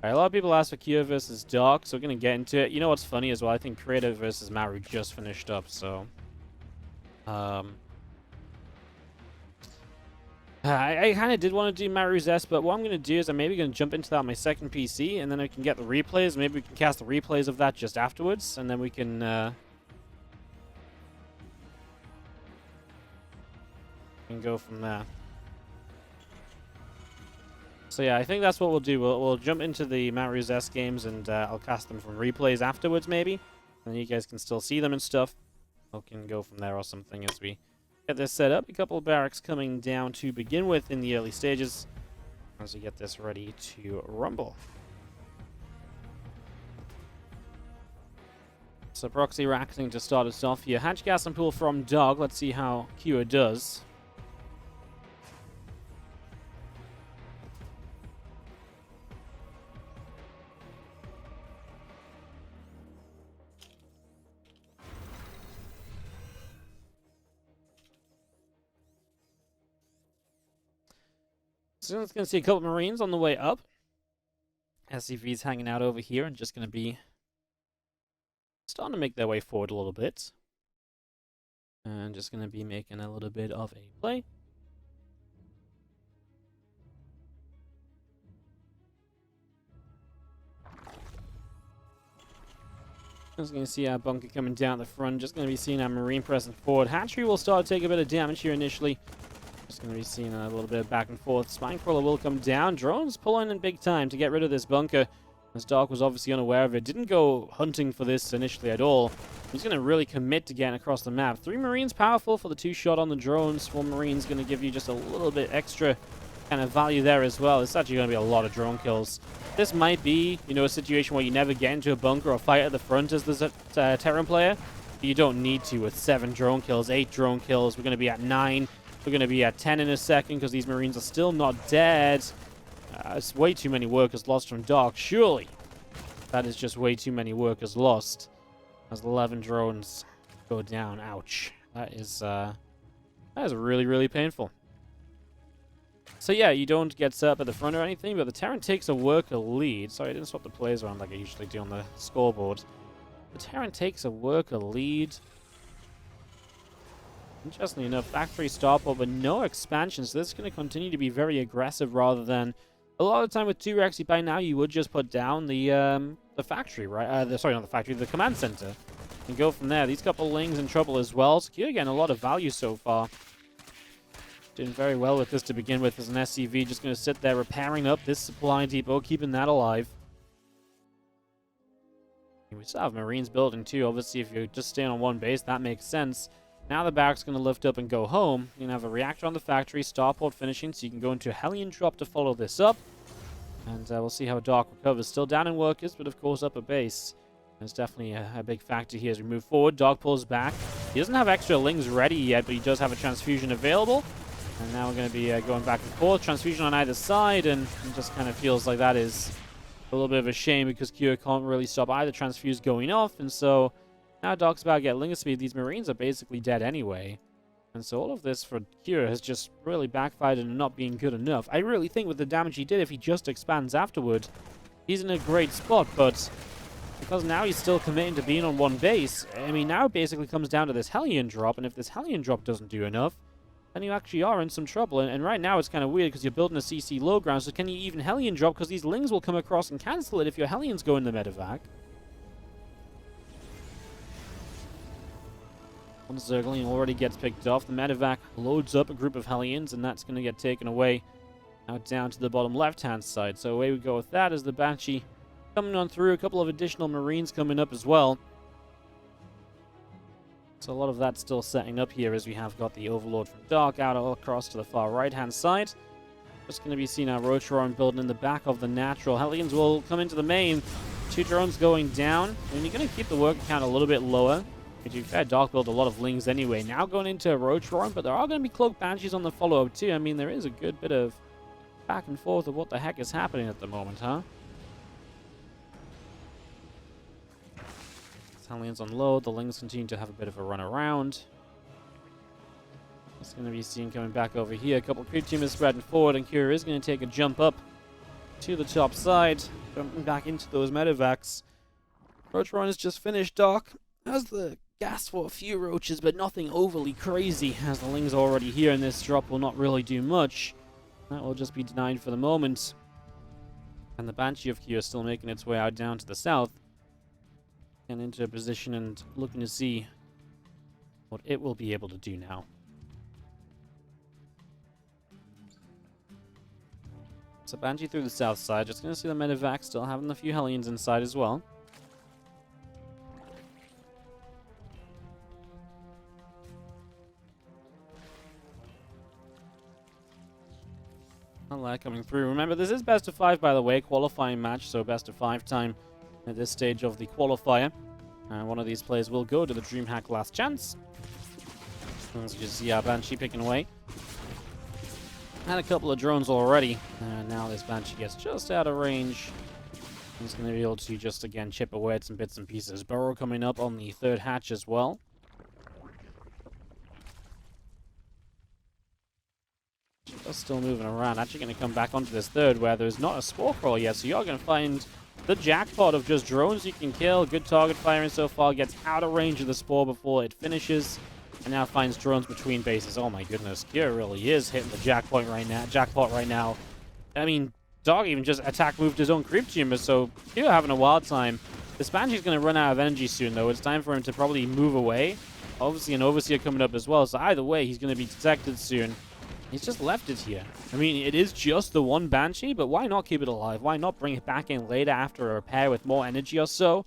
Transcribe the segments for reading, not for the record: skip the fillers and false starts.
Right, a lot of people ask for Kyo versus Dark, so we're going to get into it. You know what's funny as well? I think Creator versus Maru just finished up, so... I kind of did want to do Maru's S, but what I'm going to do is I'm maybe going to jump into that on my second PC, and then I can get the replays. Maybe we can cast the replays of that just afterwards, and then we can go from there. So yeah, I think that's what we'll do. We'll jump into the Maru's S games, and I'll cast them from replays afterwards, maybe. And you guys can still see them and stuff. We can go from there or something as we get this set up. A couple of barracks coming down to begin with in the early stages as we get this ready to rumble. So proxy racking to start us off here. Hatch gas and pool from Dog. Let's see how Kyo does. So it's going to see a couple of Marines on the way up. SCV's hanging out over here and just going to be starting to make their way forward a little bit. And just going to be making a little bit of a play. Just going to see our bunker coming down the front. Just going to be seeing our Marine pressing forward. Hatchery will start to take a bit of damage here initially. Just going to be seeing a little bit of back and forth. Spinecrawler will come down. Drones pulling in big time to get rid of this bunker. As Dark was obviously unaware of it. Didn't go hunting for this initially at all. He's going to really commit to getting across the map. 3 Marines powerful for the 2-shot on the drones. 1 Marine's going to give you just a little bit extra kind of value there as well. It's actually going to be a lot of drone kills. This might be, you know, a situation where you never get into a bunker or fight at the front as the Terran player. You don't need to with 7 drone kills, 8 drone kills. We're going to be at 9. We're going to be at 10 in a second because these Marines are still not dead. It's way too many workers lost from Dark. Surely that is just way too many workers lost as 11 drones go down. Ouch. That is really, really painful. So yeah, you don't get set up at the front or anything, but the Terran takes a worker lead. Sorry, I didn't swap the plays around like I usually do on the scoreboard. The Terran takes a worker lead. Interestingly enough, factory starport, but no expansion, so this is going to continue to be very aggressive rather than... A lot of the time with 2 Rexy by now, you would just put down the factory, right? Sorry, not the factory, the command center. And go from there. These couple Lings in trouble as well. So Q, again, a lot of value so far. Doing very well with this to begin with as an SCV. Just going to sit there repairing up this supply depot, keeping that alive. We still have Marines building too. Obviously, if you're just staying on one base, that makes sense. Now the barrack's going to lift up and go home. You're going to have a reactor on the factory, starport finishing, so you can go into a Hellion drop to follow this up. And we'll see how Dark recovers. Still down in workers, but of course up a base. There's definitely a big factor here as we move forward. Dark pulls back. He doesn't have extra Lings ready yet, but he does have a transfusion available. And now we're going to be going back and forth. Transfusion on either side, and it just kind of feels like that is a little bit of a shame because Kyo can't really stop either transfuse going off, and so... Now Dark's about to get Linger speed. These Marines are basically dead anyway. And so all of this for Kira has just really backfired and not being good enough. I really think with the damage he did, if he just expands afterward, he's in a great spot. But because now he's still committing to being on one base, I mean, now it basically comes down to this Hellion drop. And if this Hellion drop doesn't do enough, then you actually are in some trouble. And right now it's kind of weird because you're building a CC low ground. So can you even Hellion drop? Because these Lings will come across and cancel it if your Hellions go in the medevac. One Zergling already gets picked off. The medevac loads up a group of Hellions, and that's going to get taken away out down to the bottom left-hand side. So away we go with that as the Banshee coming on through. A couple of additional Marines coming up as well. So a lot of that still setting up here as we have got the Overlord from Dark out all across to the far right-hand side. Just going to be seeing our Rotoron building in the back of the natural. Hellions will come into the main. 2 drones going down. And you're going to keep the worker count a little bit lower. To be fair, Dark built a lot of Lings anyway. Now going into Rotoron, but there are going to be Cloaked Banshees on the follow-up too. I mean, there is a good bit of back and forth of what the heck is happening at the moment, huh? Hellions on low. The Lings continue to have a bit of a run around. It's going to be seen coming back over here. A couple of creep teamers spreading forward, and Kira is going to take a jump up to the top side. jumping back into those medevacs. Roach run is just finished. Dark has the gas for a few roaches, but nothing overly crazy, as the Ling's already here, and this drop will not really do much. That will just be denied for the moment. And the Banshee of Q is still making its way out down to the south. And into a position and looking to see what it will be able to do now. So Banshee through the south side. Just going to see the medevac still having a few Hellions inside as well. That coming through. Remember, this is best of 5, by the way, qualifying match, so best of 5 time at this stage of the qualifier. One of these players will go to the DreamHack Last Chance. As you can see, Banshee picking away. Had a couple of drones already. Now this Banshee gets just out of range. He's going to be able to just, again, chip away at some bits and pieces. Burrow coming up on the third hatch as well. Just still moving around. Actually going to come back onto this third where there's not a spore crawl yet. So you're going to find the jackpot of just drones you can kill. Good target firing so far. Gets out of range of the spore before it finishes. And now finds drones between bases. Oh my goodness. Kira really is hitting the jackpot right now. I mean, Dog even just attack moved his own creep tumor. So Kira having a wild time. This Banshee's going to run out of energy soon though. It's time for him to probably move away. Obviously an Overseer coming up as well. So either way, he's going to be detected soon. He's just left it here. I mean, it is just the one Banshee, but why not keep it alive? Why not bring it back in later after a repair with more energy or so?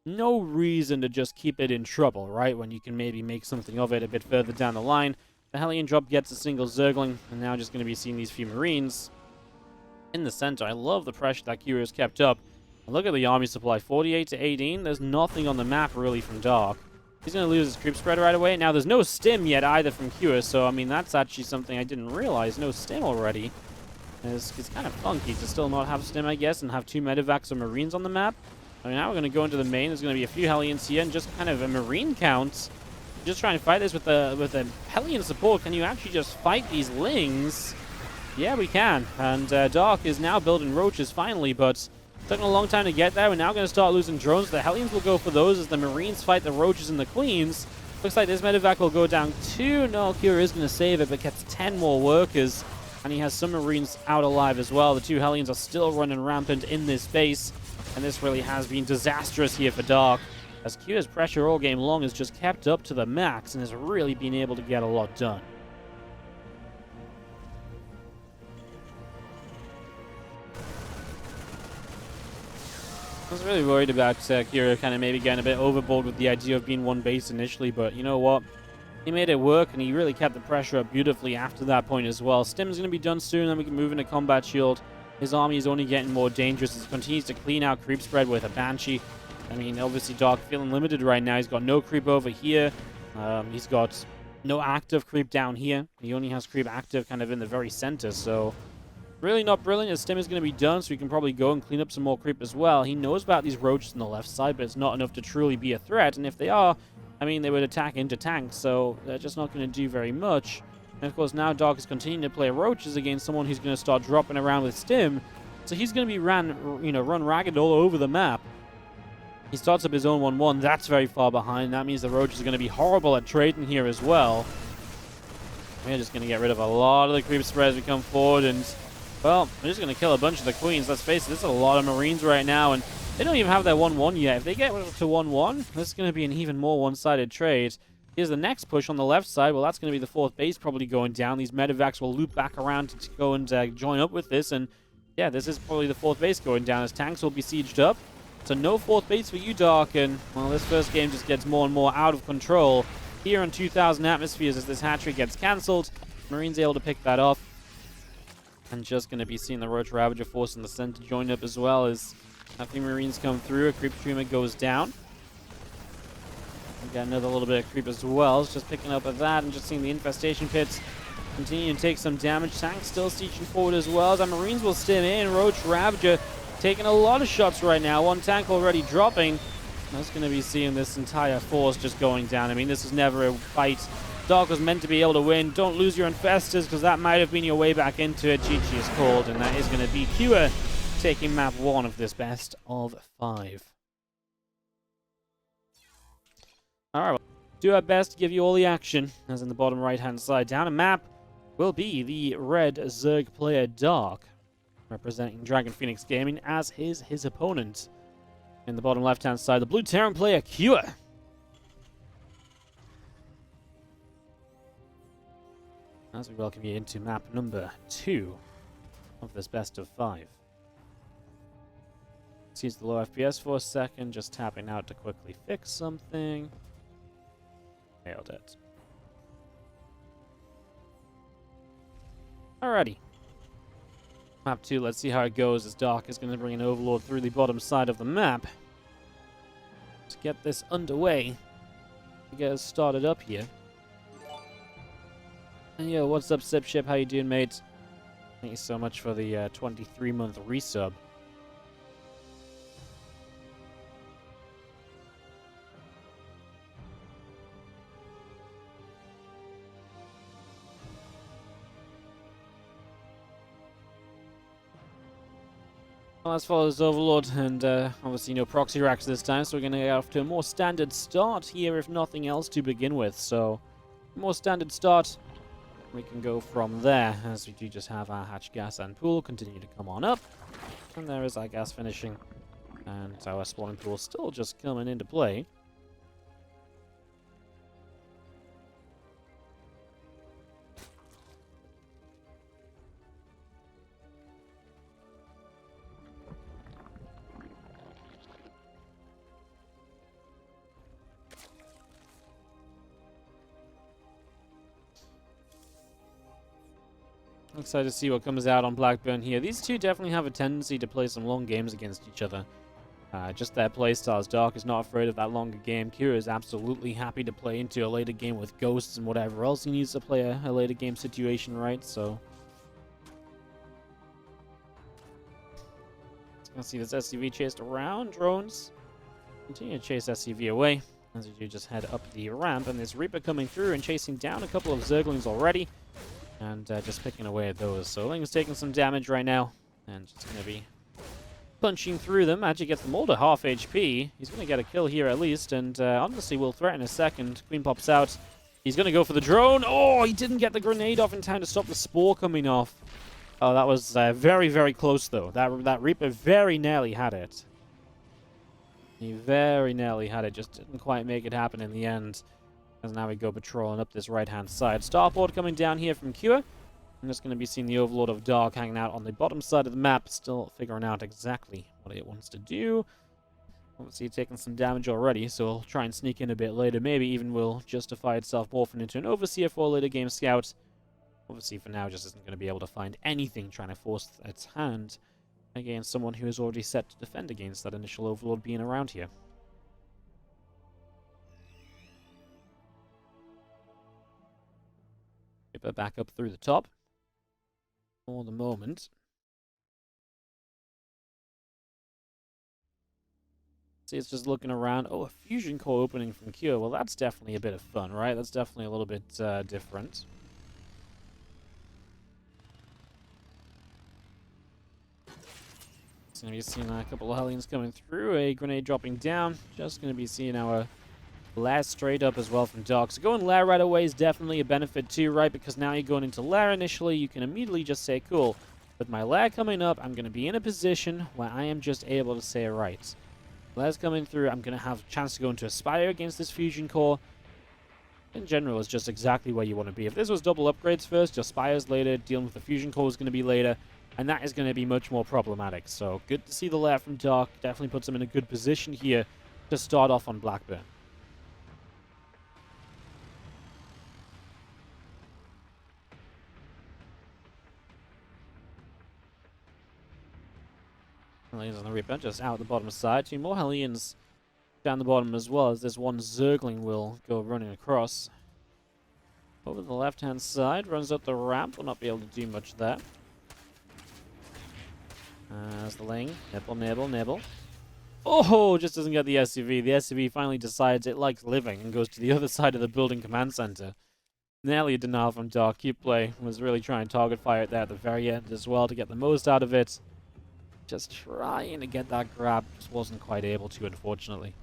No reason to just keep it in trouble, right? When you can maybe make something of it a bit further down the line. The Hellion drop gets a single Zergling, and now just going to be seeing these few Marines in the center. I love the pressure that Kira has kept up. And look at the army supply, 48 to 18. There's nothing on the map really from Dark. He's going to lose his creep spread right away. Now, there's no stim yet either from Kira, so, I mean, that's actually something I didn't realize. No stim already. It's kind of funky to still not have stim, I guess, and have 2 medevacs or Marines on the map. I mean, now we're going to go into the main. There's going to be a few Hellions here, and just kind of a Marine count. Just trying to fight this with a Hellion support. Can you actually just fight these Lings? Yeah, we can. And Dark is now building roaches, finally, but took a long time to get there. We're now going to start losing drones. The Hellions will go for those as the Marines fight the roaches and the Queens. Looks like this medevac will go down 2. No, Kira is going to save it, but gets 10 more workers. And he has some Marines out alive as well. The 2 Hellions are still running rampant in this base. And this really has been disastrous here for Dark, as Kira's pressure all game long has just kept up to the max and has really been able to get a lot done. I was really worried about Kira kind of maybe getting a bit overboard with the idea of being one base initially, but you know what? He made it work, and he really kept the pressure up beautifully after that point as well. Stim's going to be done soon, then we can move into Combat Shield. His army is only getting more dangerous as he continues to clean out creep spread with a Banshee. I mean, obviously Dark feeling limited right now. He's got no creep over here. He's got no active creep down here. He only has creep active kind of in the very center, so really not brilliant. His stim is going to be done, so he can probably go and clean up some more creep as well. He knows about these roaches on the left side, but it's not enough to truly be a threat. And if they are, I mean, they would attack into tanks, so they're just not going to do very much. And of course, now Dark is continuing to play roaches against someone who's going to start dropping around with stim. So he's going to be run ragged all over the map. He starts up his own 1-1. That's very far behind. That means the roaches are going to be horrible at trading here as well. We're just going to get rid of a lot of the creep spread as we come forward, and well, we're just going to kill a bunch of the Queens. Let's face it, this is a lot of Marines right now, and they don't even have their 1-1 yet. If they get to 1-1, this is going to be an even more one-sided trade. Here's the next push on the left side. Well, that's going to be the 4th base probably going down. These medevacs will loop back around to go and join up with this, and yeah, this is probably the 4th base going down as tanks will be sieged up. So no 4th base for you, Dark, and well, this first game just gets more and more out of control here on 2,000 atmospheres as this hatchery gets cancelled. Marines able to pick that off. And just going to be seeing the Roach Ravager force in the center join up as well as a few Marines come through. A creep streamer goes down. We got another little bit of creep as well. It's just picking up at that and just seeing the infestation pits continue to take some damage. Tanks still sieging forward as well. As our Marines will stim in. Roach Ravager taking a lot of shots right now. One tank already dropping. That's going to be seeing this entire force just going down. I mean, this is never a fight Dark was meant to be able to win. Don't lose your infestors, because that might have been your way back into it. GG is called, and that is going to be Kira taking map 1 of this best of 5. Alright, well, do our best to give you all the action, as in the bottom right-hand side. Down a map will be the red Zerg player Dark, representing Dragon Phoenix Gaming as his opponent. In the bottom left-hand side, the blue Terran player Cure. As we welcome you into map number 2 of this best of 5. Excuse the low FPS for a second, just tapping out to quickly fix something. Nailed it. Alrighty. Map 2, let's see how it goes, as Dark is going to bring an Overlord through the bottom side of the map. To get this underway, to get us started up here. And yo, what's up, Sipship? How you doing, mate? Thank you so much for the 23-month resub. Well, as follows Overlord, and obviously no proxy racks this time, so we're going to get off to a more standard start here, if nothing else, to begin with. So, more standard start, we can go from there, as we do just have our hatch gas and pool continue to come on up. And there is our gas finishing, and our spawning pool still just coming into play. Excited to see what comes out on Blackburn here. These two definitely have a tendency to play some long games against each other. Just their playstyles. Dark is not afraid of that longer game. Kira is absolutely happy to play into a later game with ghosts and whatever else he needs to play a later game situation, right? So, let's see this SUV chased around. Drones continue to chase SUV away as we do just head up the ramp. And this Reaper coming through and chasing down a couple of Zerglings already. And just picking away at those. So Ling is taking some damage right now. And just going to be punching through them. Actually gets them all to half HP. He's going to get a kill here at least. And honestly will threaten a second. Queen pops out. He's going to go for the drone. Oh, he didn't get the grenade off in time to stop the spore coming off. Oh, that was very, very close though. That Reaper very nearly had it. He very nearly had it. Just didn't quite make it happen in the end. As now we go patrolling up this right-hand side. Starport coming down here from Cure. I'm just going to be seeing the Overlord of Dark hanging out on the bottom side of the map, still figuring out exactly what it wants to do. Obviously taking some damage already, so we'll try and sneak in a bit later. Maybe even will justify itself morphing into an Overseer for a later game scout. Obviously for now just isn't going to be able to find anything trying to force its hand against someone who is already set to defend against that initial Overlord being around here. Back up through the top for the moment. See, it's just looking around. Oh, a fusion core opening from Cure. Well, that's definitely a bit of fun, right? That's definitely a little bit different. So you're seeing a couple of Hellions coming through, a grenade dropping down. Just going to be seeing our Lair straight up as well from Dark. So going Lair right away is definitely a benefit too, right? Because now you're going into Lair initially, you can immediately just say, cool, with my Lair coming up, I'm going to be in a position where I am just able to say, right, Lair's coming through, I'm going to have a chance to go into Aspire against this Fusion Core. In general, it's just exactly where you want to be. If this was double upgrades first, your Spires later, dealing with the Fusion Core is going to be later, and that is going to be much more problematic. So good to see the Lair from Dark. Definitely puts him in a good position here to start off on Blackburn. Hellions on the Reaper, just out the bottom side. Two more Hellions down the bottom as well, as this one Zergling will go running across. Over the left-hand side, runs up the ramp, will not be able to do much there. As the Ling, nibble, nibble, nibble. Oh, just doesn't get the SUV. The SUV finally decides it likes living and goes to the other side of the building command center. Nearly a denial from Dark. Keep play was really trying to target fire it there at the very end as well to get the most out of it. Just trying to get that grab. Just wasn't quite able to, unfortunately.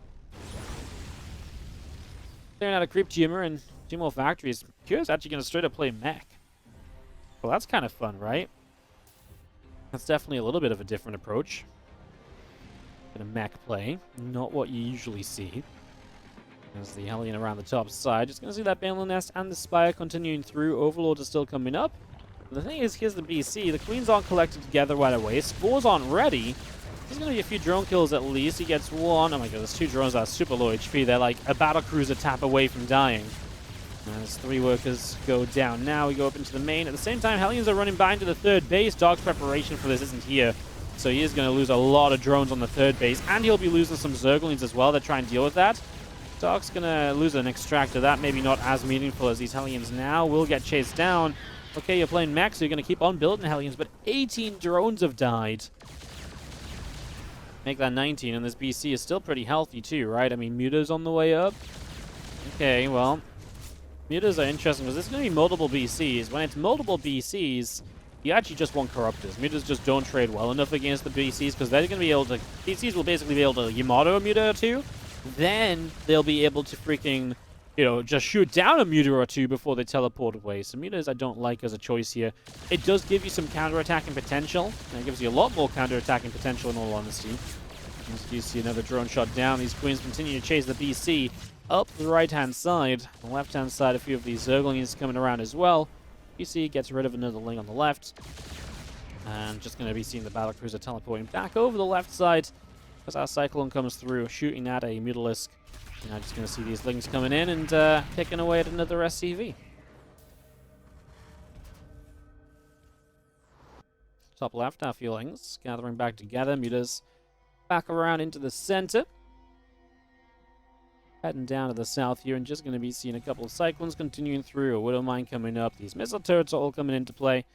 Clearing out a creep tumor and 2 more factories. Kira's actually going to straight up play mech. Well, that's kind of fun, right? That's definitely a little bit of a different approach. Bit of mech play. Not what you usually see. There's the Hellion around the top side. Just going to see that Banelin Nest and the Spire continuing through. Overlord is still coming up. The thing is, here's the BC. The Queens aren't collected together right away. Spores aren't ready. There's going to be a few drone kills at least. He gets 1. Oh my god, there's 2 drones that are super low HP. They're like a battle cruiser tap away from dying. As 3 workers go down now, we go up into the main. At the same time, Hellions are running by into the 3rd base. Dog's preparation for this isn't here. So he is going to lose a lot of drones on the 3rd base. And he'll be losing some Zerglings as well that try and deal with that. Dog's going to lose an extractor. That maybe not as meaningful as these Hellions now. Will get chased down. Okay, you're playing mech, so you're going to keep on building Hellions. But 18 drones have died. Make that 19. And this BC is still pretty healthy too, right? I mean, Muta's on the way up. Okay, well... Mutas are interesting because there's going to be multiple BCs. When it's multiple BCs, you actually just want Corruptors. Mutas just don't trade well enough against the BCs because they're going to be able to... BCs will basically be able to Yamato a Muta or 2. Then they'll be able to freaking, you know, just shoot down a Muta or 2 before they teleport away. So Mutas I don't like as a choice here. It does give you some counter-attacking potential. And it gives you a lot more counter-attacking potential in all honesty. As you see another drone shot down. These Queens continue to chase the BC. Up the right-hand side. On the left-hand side, a few of these Zerglings coming around as well. You see, gets rid of another Ling on the left. And just going to be seeing the battlecruiser teleporting back over the left side as our Cyclone comes through, shooting at a Mutalisk. Now just going to see these Lings coming in and picking away at another SCV. Top left, our few Lings gathering back together. Mutas back around into the center. Heading down to the south here and just going to be seeing a couple of Cyclones continuing through. A Widow Mine coming up. These missile turrets are all coming into play.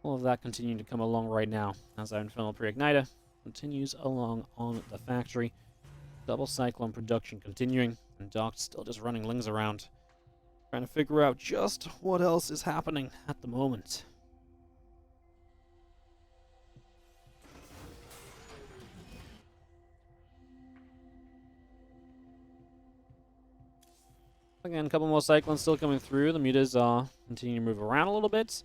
All of that continuing to come along right now as our Infernal Pre-Igniter continues along on the factory. Double Cyclone production continuing. And Doc's still just running Lings around. Trying to figure out just what else is happening at the moment. Again, a couple more Cyclones still coming through. The Mutas are continuing to move around a little bit.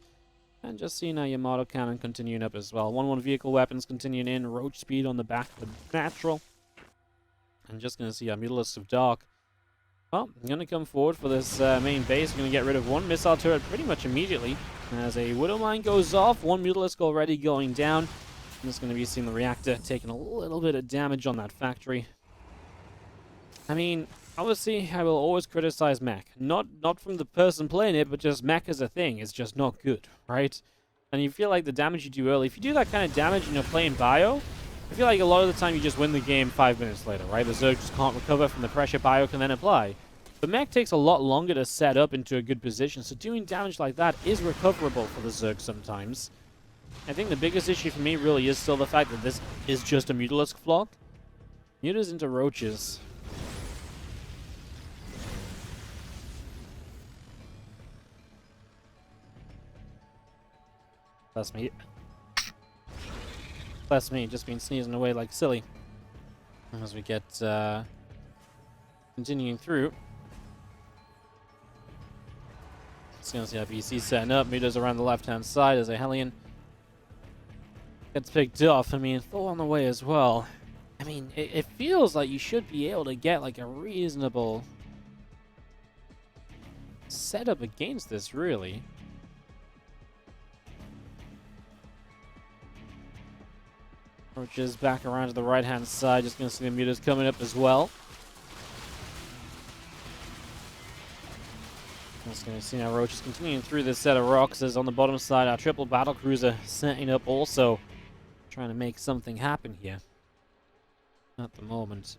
And just seeing our Yamato cannon continuing up as well. 1-1 vehicle weapons continuing in. Roach speed on the back of the natural. And just going to see our Mutalisks of Dark. Well, I'm going to come forward for this main base. Going to get rid of 1 missile turret pretty much immediately. As a Widow Mine goes off. 1 Mutalisk already going down. I'm just going to be seeing the reactor taking a little bit of damage on that factory. I mean... Obviously, I will always criticize mech. Not from the person playing it, but just mech as a thing is just not good, right? And you feel like the damage you do early, if you do that kind of damage and you're playing bio, I feel like a lot of the time you just win the game 5 minutes later, right? The Zerg just can't recover from the pressure bio can then apply. But mech takes a lot longer to set up into a good position, so doing damage like that is recoverable for the Zerg sometimes. I think the biggest issue for me really is still the fact that this is just a Mutalisk flock. Mutas into Roaches. Bless me. Bless me, just been sneezing away like silly. As we get continuing through. Just gonna see how BC setting up. Mutas around the left-hand side as a Hellion gets picked off. I mean, Thor on the way as well. I mean, it feels like you should be able to get like a reasonable setup against this, really. Which is back around to the right-hand side. Just going to see the Mutas coming up as well. Just going to see now Roach is continuing through this set of rocks. As on the bottom side, our triple battlecruiser setting up also. Trying to make something happen here. At the moment.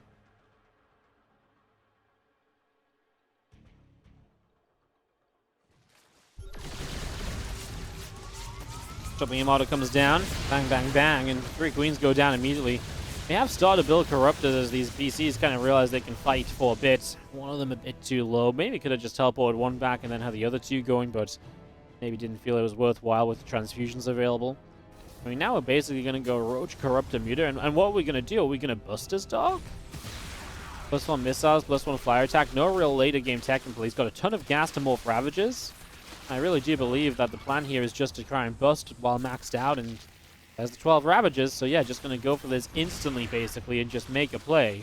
Triple Yamato comes down. Bang, bang, bang. And 3 Queens go down immediately. They have started to build Corruptors as these BCs kind of realize they can fight for a bit. One of them a bit too low. Maybe could have just teleported 1 back and then had the other 2 going, but maybe didn't feel it was worthwhile with the transfusions available. I mean, now we're basically going to go Roach, Corruptor, Muta, and what are we going to do? Are we going to bust his dog? +1 missiles, +1 fire attack. No real later game technically. He's got a ton of gas to morph Ravages. I really do believe that the plan here is just to try and bust while maxed out, and has the 12 Ravages, so yeah, just going to go for this instantly, basically, and just make a play.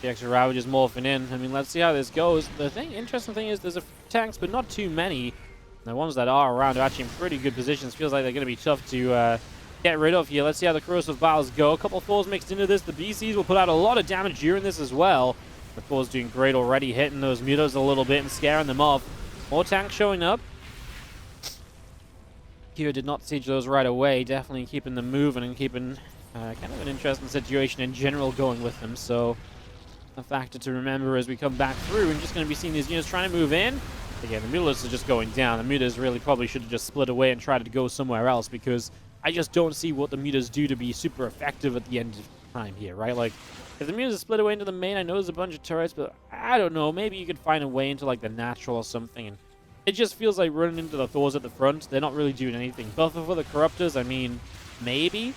The extra Ravages morphing in. I mean, let's see how this goes. The interesting thing is there's a few tanks, but not too many. The ones that are around are actually in pretty good positions. Feels like they're going to be tough to get rid of here. Let's see how the corrosive battles go. A couple of Thors mixed into this. The BCs will put out a lot of damage during this as well. The Thor's doing great already, hitting those mutas a little bit and scaring them off. More tanks showing up. Kyo did not siege those right away. Definitely keeping them moving and keeping kind of an interesting situation in general going with them. So a factor to remember as we come back through, and just going to be seeing these units trying to move in. Again, the mutas are just going down. The mutas really probably should have just split away and tried to go somewhere else, because I just don't see what the mutas do to be super effective at the end of time here, right? Like, if the mutas split away into the main, I know there's a bunch of turrets, but I don't know. Maybe you could find a way into, like, the natural or something. And it just feels like running into the Thors at the front. They're not really doing anything. Buffer for the Corruptors, I mean, maybe.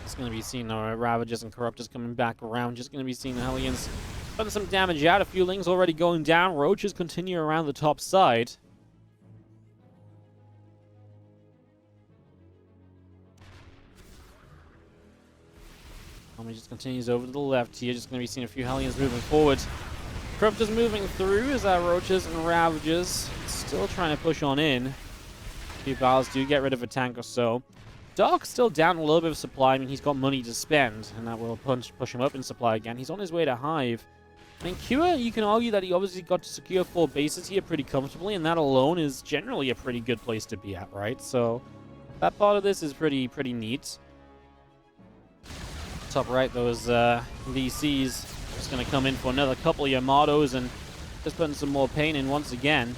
It's going to be seeing our Ravages and Corruptors coming back around. Just going to be seeing the Hellions putting some damage out. A few Lings already going down. Roaches continue around the top side. Army just continues over to the left here. Just going to be seeing a few Hellions moving forward. Corruptors moving through as our Roaches and Ravages still trying to push on in. A few battles do get rid of a tank or so. Dark's still down a little bit of supply. I mean, he's got money to spend, and that will push him up in supply again. He's on his way to Hive. I mean, Kua, you can argue that he obviously got to secure 4 bases here pretty comfortably, and that alone is generally a pretty good place to be at, right? So that part of this is pretty neat. Top right, those VCs just going to come in for another couple of Yamatos and just putting some more pain in once again.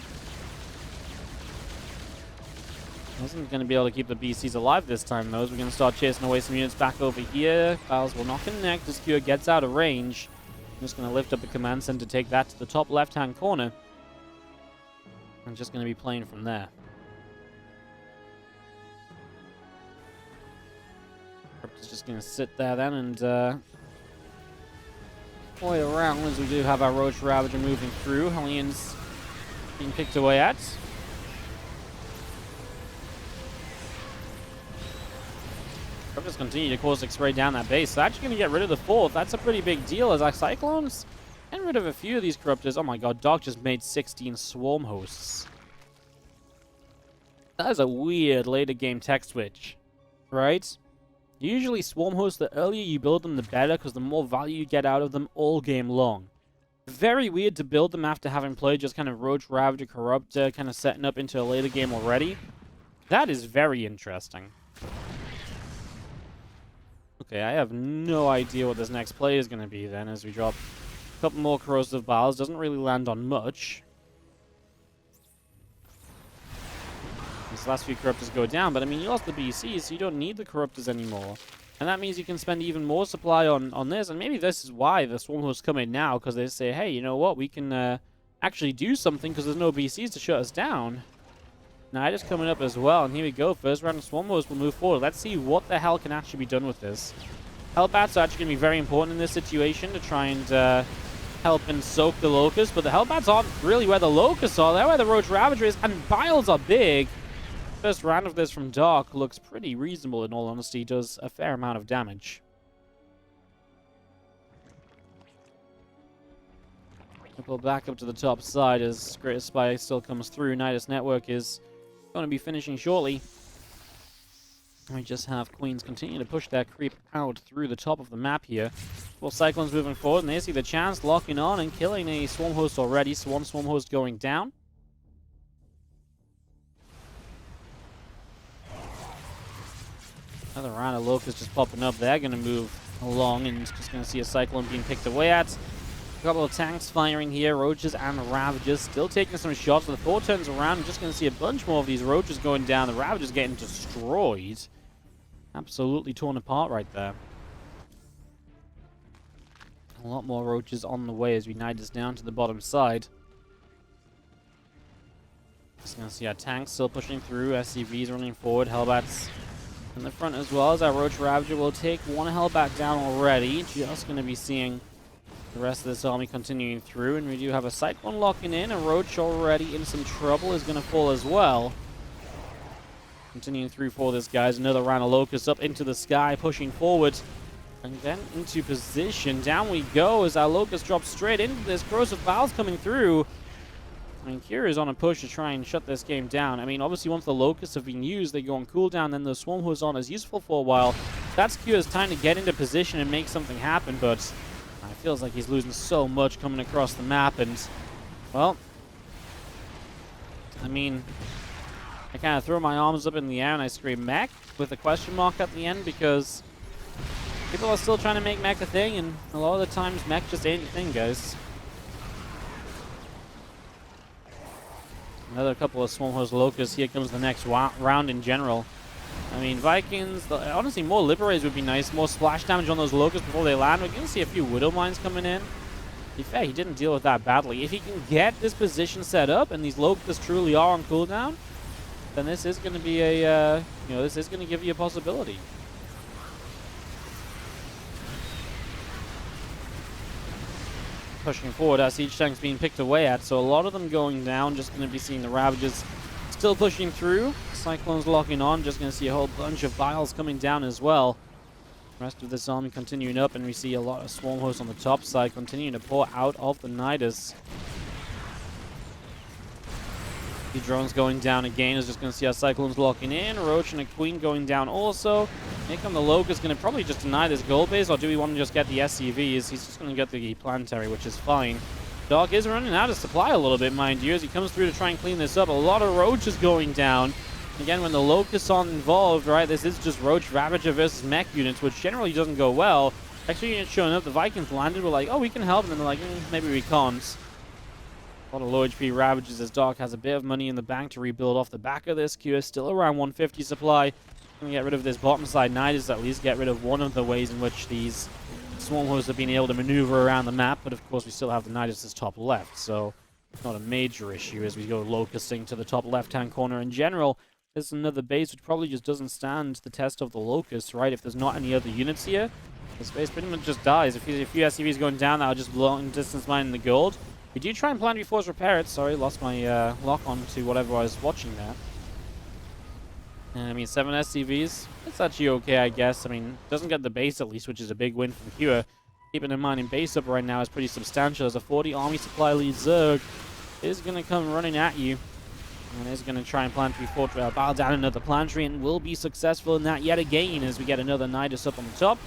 Wasn't going to be able to keep the BCs alive this time, though. We're going to start chasing away some units back over here. Battles will not connect as Kua gets out of range. I'm just going to lift up the command center, take that to the top left-hand corner. I'm just going to be playing from there. Is just going to sit there then and play around as we do have our Roach Ravager moving through. Hellions being picked away at. Just continue to Caustic Spray down that base. So actually going to get rid of the 4th. That's a pretty big deal as our Cyclones get rid of a few of these Corruptors. Oh my god, Dark just made 16 Swarmhosts. That is a weird later game tech switch, right? Usually Swarmhosts, the earlier you build them, the better, because the more value you get out of them all game long. Very weird to build them after having played just kind of Roach, Ravager, Corruptor, kind of setting up into a later game already. That is very interesting. Okay, I have no idea what this next play is going to be then, as we drop a couple more Corrosive Battles. Doesn't really land on much. These last few Corruptors go down, but I mean, you lost the BCs, so you don't need the Corruptors anymore. And that means you can spend even more supply on this, and maybe this is why the Swarmhosts come in now, because they say, hey, you know what, we can actually do something, because there's no BCs to shut us down. Night is coming up as well, and here we go. First round of Swarmhosts will move forward. Let's see what the hell can actually be done with this. Hellbats are actually going to be very important in this situation to try and help and soak the Locusts, but the Hellbats aren't really where the Locusts are. They're where the Roach Ravager is, and Biles are big. First round of this from Dark looks pretty reasonable, in all honesty. Does a fair amount of damage. We'll back up to the top side as Greatest Spy still comes through. Nidus Network is going to be finishing shortly. We just have Queens continue to push that creep out through the top of the map here. Well, Cyclones moving forward, and they see the chance, locking on and killing a Swarmhost already. One Swarmhost going down. Another round of Locusts just popping up. They're going to move along, and just going to see a Cyclone being picked away at. A couple of tanks firing here, Roaches and Ravagers still taking some shots. The Thor turns around. I'm just going to see a bunch more of these Roaches going down. The Ravagers getting destroyed. Absolutely torn apart right there. A lot more roaches on the way as we knight us down to the bottom side. Just gonna see our tanks still pushing through, SCVs running forward, Hellbats in the front as well, as our Roach Ravager will take one Hellbat down already. Just gonna be seeing the rest of this army continuing through, and we do have a Cyclone locking in. A Roach already in some trouble is gonna fall as well. Continuing through for this, guys. Another round of Locusts up into the sky, pushing forward. And then into position. Down we go as our Locust drops straight into this. Corrosive Bowels coming through. I mean, Kira is on a push to try and shut this game down. I mean, obviously, once the Locusts have been used, they go on cooldown, then the Swarmhosts aren't as useful for a while. That's Kira's time to get into position and make something happen, but it feels like he's losing so much coming across the map, and, well, I mean, I kind of throw my arms up in the air and I scream mech with a question mark at the end, because people are still trying to make mech a thing, and a lot of the times mech just ain't a thing, guys. Another couple of Swarmhost Locusts. Here comes the next round in general. I mean, Vikings, honestly, more Liberators would be nice. More splash damage on those Locusts before they land. We're going to see a few Widow Mines coming in. To be fair, he didn't deal with that badly. If he can get this position set up and these Locusts truly are on cooldown, then this is going to be a, this is going to give you a possibility. Pushing forward, our siege tank's being picked away at, so a lot of them going down. Just going to be seeing the Ravagers still pushing through. Cyclones locking on. Just going to see a whole bunch of Vials coming down as well. The rest of this army continuing up, and we see a lot of Swarmhosts on the top side continuing to pour out of the Nidus. The drones going down again. Is just going to see our Cyclones locking in. Roach and a Queen going down also. Here come the Locust, going to probably just deny this gold base, or do we want to just get the SCVs? He's just going to get the planetary, which is fine. Dark is running out of supply a little bit, mind you, as he comes through to try and clean this up. A lot of Roaches going down. Again, when the Locusts aren't involved, right, this is just Roach Ravager versus mech units, which generally doesn't go well. Actually, units showing up, the Vikings landed, we're like, oh, we can help, and then they're like, maybe we can't. A lot of low HP Ravagers as Dark has a bit of money in the bank to rebuild off the back of this. Q is still around 150 supply. Going to get rid of this bottom side Nidus, at least get rid of one of the ways in which these Swarmhosts have been able to maneuver around the map, but of course we still have the Nidus as top left, so it's not a major issue as we go Locusting to the top left-hand corner. In general, there's another base which probably just doesn't stand the test of the Locusts, right? If there's not any other units here, this base pretty much just dies. If a few SCVs going down, that'll just long distance mine in the gold. We do try and plan before repair it. Sorry, lost my lock on to whatever I was watching there. I mean, 7 SCVs, it's actually okay, I guess. I mean, doesn't get the base at least, which is a big win from Kua. Keeping in mind, in base up right now is pretty substantial, as a 40 army supply lead Zerg is going to come running at you. And is going to try and plan before bow down another planetary, and will be successful in that yet again as we get another Nidus up on the top.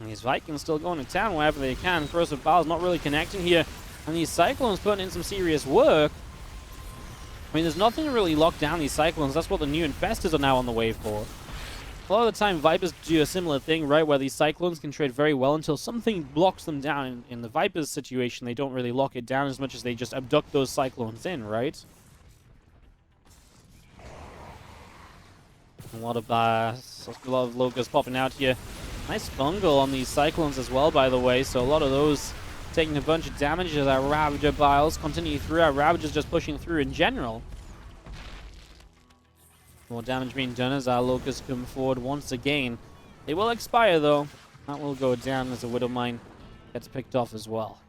And these Vikings still going to town wherever they can. Corrosive Bowels not really connecting here. And these Cyclones putting in some serious work. I mean, there's nothing to really lock down these Cyclones. That's what the new Infestors are now on the way for. A lot of the time, Vipers do a similar thing, right, where these Cyclones can trade very well until something blocks them down. In the Vipers situation, they don't really lock it down as much as they just abduct those Cyclones in, right? A lot of Locusts popping out here. Nice fungal on these Cyclones as well, by the way, so a lot of those taking a bunch of damage as our Ravager Biles continue through. Our Ravagers just pushing through in general. More damage being done as our Locusts come forward once again. They will expire, though. That will go down as a Widow Mine gets picked off as well.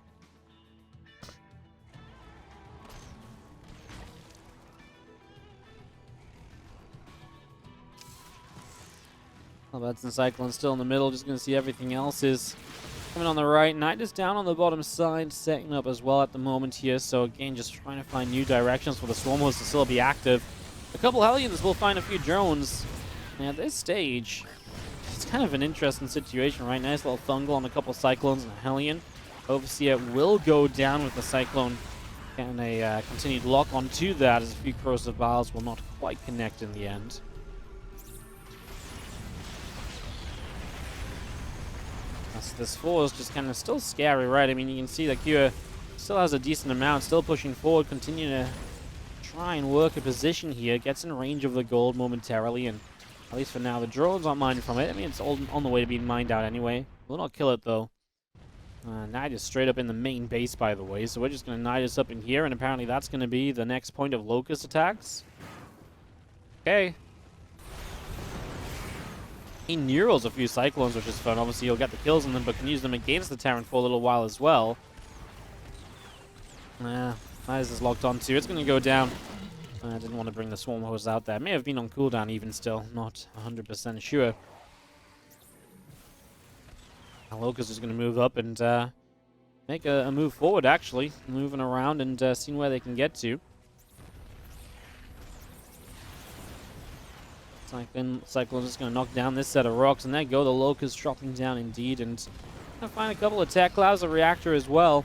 Hellbats and Cyclones still in the middle. Just going to see everything else is coming on the right. Knight is down on the bottom side, setting up as well at the moment here. So again, just trying to find new directions for the Swarmhosts to still be active. A couple Hellions will find a few drones. And at this stage, it's kind of an interesting situation, right? Nice little fungal on a couple Cyclones and a Hellion. Overseer will go down with the Cyclone. And a continued lock onto that as a few Corrosive Bowels will not quite connect in the end. This 4 is just kind of still scary, right? I mean, you can see that Kua still has a decent amount, still pushing forward, continuing to try and work a position here. Gets in range of the gold momentarily, and at least for now, the drones aren't mined from it. I mean, it's all on the way to being mined out anyway. Will not kill it, though. Knight is straight up in the main base, by the way, so we're just going to Knight us up in here, and apparently that's going to be the next point of Locust attacks. Okay. He neurals a few Cyclones, which is fun. Obviously, he'll get the kills on them, but can use them against the Terran for a little while as well. Knight is locked onto. It's going to go down. I didn't want to bring the Swarmhosts out there. May have been on cooldown even still. Not 100% sure. Locust is going to move up and make a move forward, actually. Moving around and seeing where they can get to. Cyclone's just going to knock down this set of rocks, and there go the Locusts dropping down indeed, and going to find a couple of tech clouds, a reactor as well.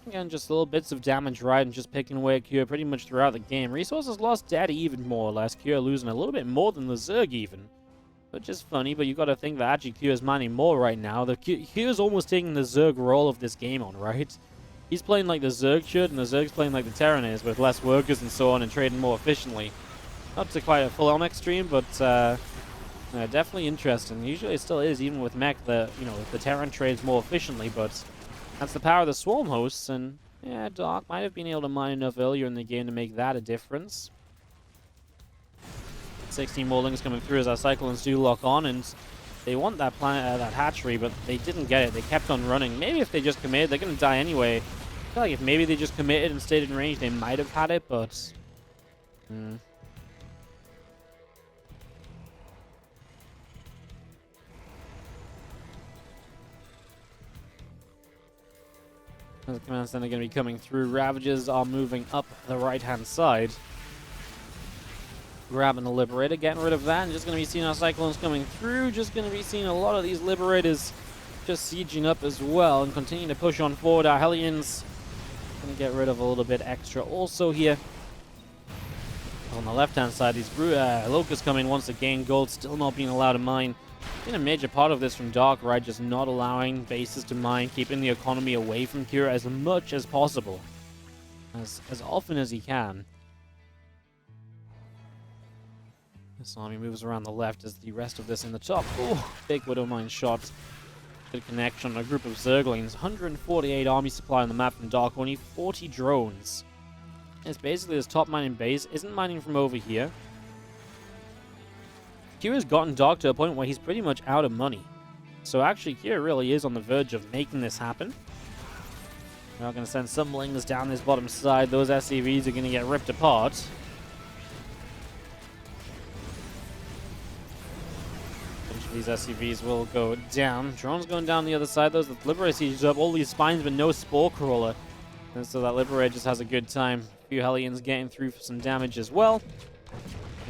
Again, just little bits of damage, right, and just picking away at Kure pretty much throughout the game. Resources lost dead even more or less. Kure losing a little bit more than the Zerg even. Which is funny, but you got to think that actually Kure is mining more right now. Kure's almost taking the Zerg role of this game on, right? He's playing like the Zerg should, and the Zerg's playing like the Terran is, with less workers and so on, and trading more efficiently. Not to quite a full-on extreme, but definitely interesting. Usually it still is, even with mech, the Terran trades more efficiently, but that's the power of the Swarmhosts, and yeah, Dark might have been able to mine enough earlier in the game to make that a difference. 16 more lings coming through as our Cyclones do lock on, and they want that that hatchery, but they didn't get it. They kept on running. Maybe if they just committed, they're going to die anyway. I feel like if maybe they just committed and stayed in range, they might have had it, but... The command center going to be coming through. Ravagers are moving up the right-hand side. Grabbing the Liberator, getting rid of that, and just going to be seeing our Cyclones coming through. Just going to be seeing a lot of these Liberators just sieging up as well and continuing to push on forward. Our Hellions going to get rid of a little bit extra also here. On the left-hand side, these Locusts coming once again. Gold still not being allowed to mine. Been a major part of this from Dark, right? Just not allowing bases to mine, keeping the economy away from Kure as much as possible. As often as he can. This army moves around the left as the rest of this in the top. Oh, big Widowmine shot. Good connection on a group of Zerglings. 148 army supply on the map from Dark, only 40 drones. It's basically this top mining base. Isn't mining from over here. Kure has gotten Dark to a point where he's pretty much out of money. So actually, Kure really is on the verge of making this happen. We're not going to send some lings down this bottom side. Those SCVs are going to get ripped apart. These SCVs will go down. Drones going down the other side. Those Liberator sieges up all these spines, but no Spore Crawler. And so that Liberator just has a good time. A few Hellions getting through for some damage as well.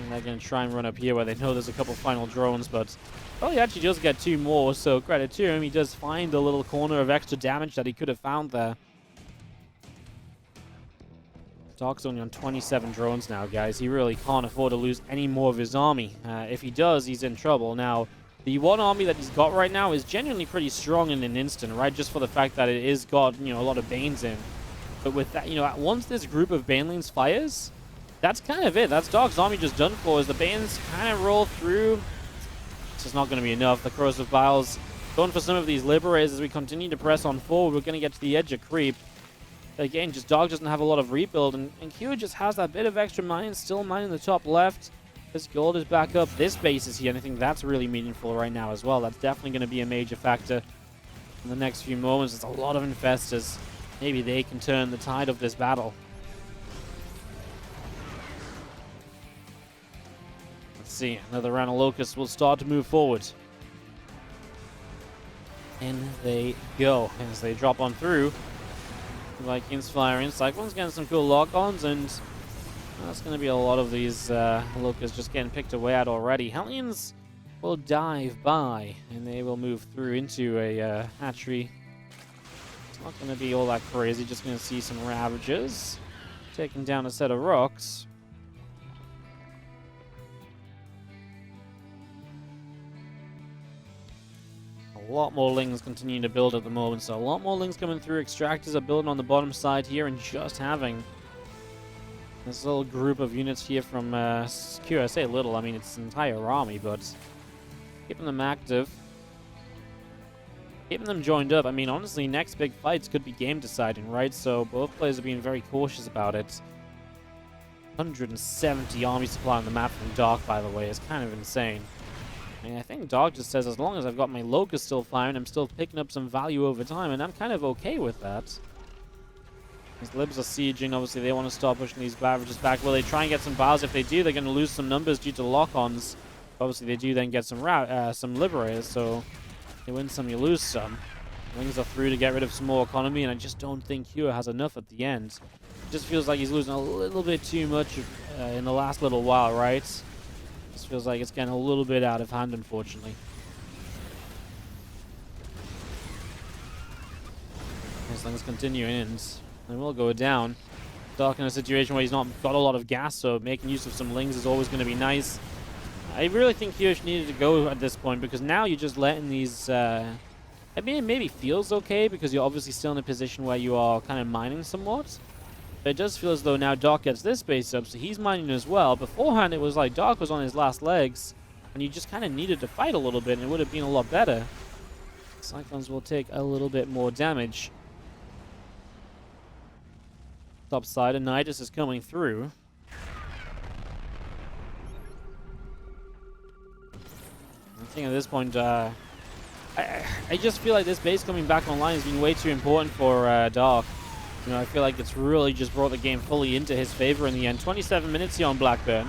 And they're going to try and run up here where they know there's a couple final drones, but he actually does get two more, so credit to him. He does find a little corner of extra damage that he could have found there. Dark's only on 27 drones now, guys. He really can't afford to lose any more of his army. If he does, he's in trouble. Now, the one army that he's got right now is genuinely pretty strong in an instant, right? Just for the fact that it is got, a lot of Banes in. But with that, once this group of Banelings fires, that's kind of it. That's Dark's army just done for. As the Banes kind of roll through, it's just not going to be enough. The Corrosive Vials going for some of these Liberators as we continue to press on forward. We're going to get to the edge of creep. Again, just Dark doesn't have a lot of rebuild, and Kure just has that bit of extra mine, still mining the top left. This gold is back up. This base is here, and I think that's really meaningful right now as well. That's definitely going to be a major factor in the next few moments. There's a lot of Infestors. Maybe they can turn the tide of this battle. Let's see. Another round of Locusts will start to move forward. In they go as they drop on through. Vikings firing. Cyclone's getting some cool lock-ons, and that's going to be a lot of these Locusts just getting picked away at already. Hellions will dive by, and they will move through into a hatchery. It's not going to be all that crazy. Just going to see some Ravagers taking down a set of rocks. A lot more lings continuing to build at the moment, so a lot more lings coming through. Extractors are building on the bottom side here, and just having this little group of units here from Kure. I say little, I mean it's an entire army, but keeping them active. keeping them joined up. I mean, honestly, next big fights could be game deciding, right? So both players are being very cautious about it. 170 army supply on the map from Dark, by the way, is kind of insane. I mean, I think Dark just says, as long as I've got my Locust still firing, I'm still picking up some value over time, and I'm kind of okay with that. These Libs are sieging. Obviously, they want to start pushing these Ravages back. Will they try and get some bars? If they do, they're going to lose some numbers due to lock-ons. Obviously, they do then get some Liberators, so you win some, you lose some. Wings are through to get rid of some more economy, and I just don't think Hua has enough at the end. It just feels like he's losing a little bit too much in the last little while, right? Just feels like it's getting a little bit out of hand, unfortunately. As things continuing, and they will go down. Dark in a situation where he's not got a lot of gas, so making use of some Lings is always going to be nice. I really think Kyosh needed to go at this point, because now you're just letting these... I mean, it maybe feels okay, because you're obviously still in a position where you are kind of mining somewhat. But it does feel as though now Dark gets this base up, so he's mining as well. Beforehand, it was like Dark was on his last legs, and you just kind of needed to fight a little bit, and it would have been a lot better. Cyclones will take a little bit more damage. Top side, and Nidus is coming through. I think at this point, I just feel like this base coming back online has been way too important for Dark. You know, I feel like it's really just brought the game fully into his favor in the end. 27 minutes here on Blackburn.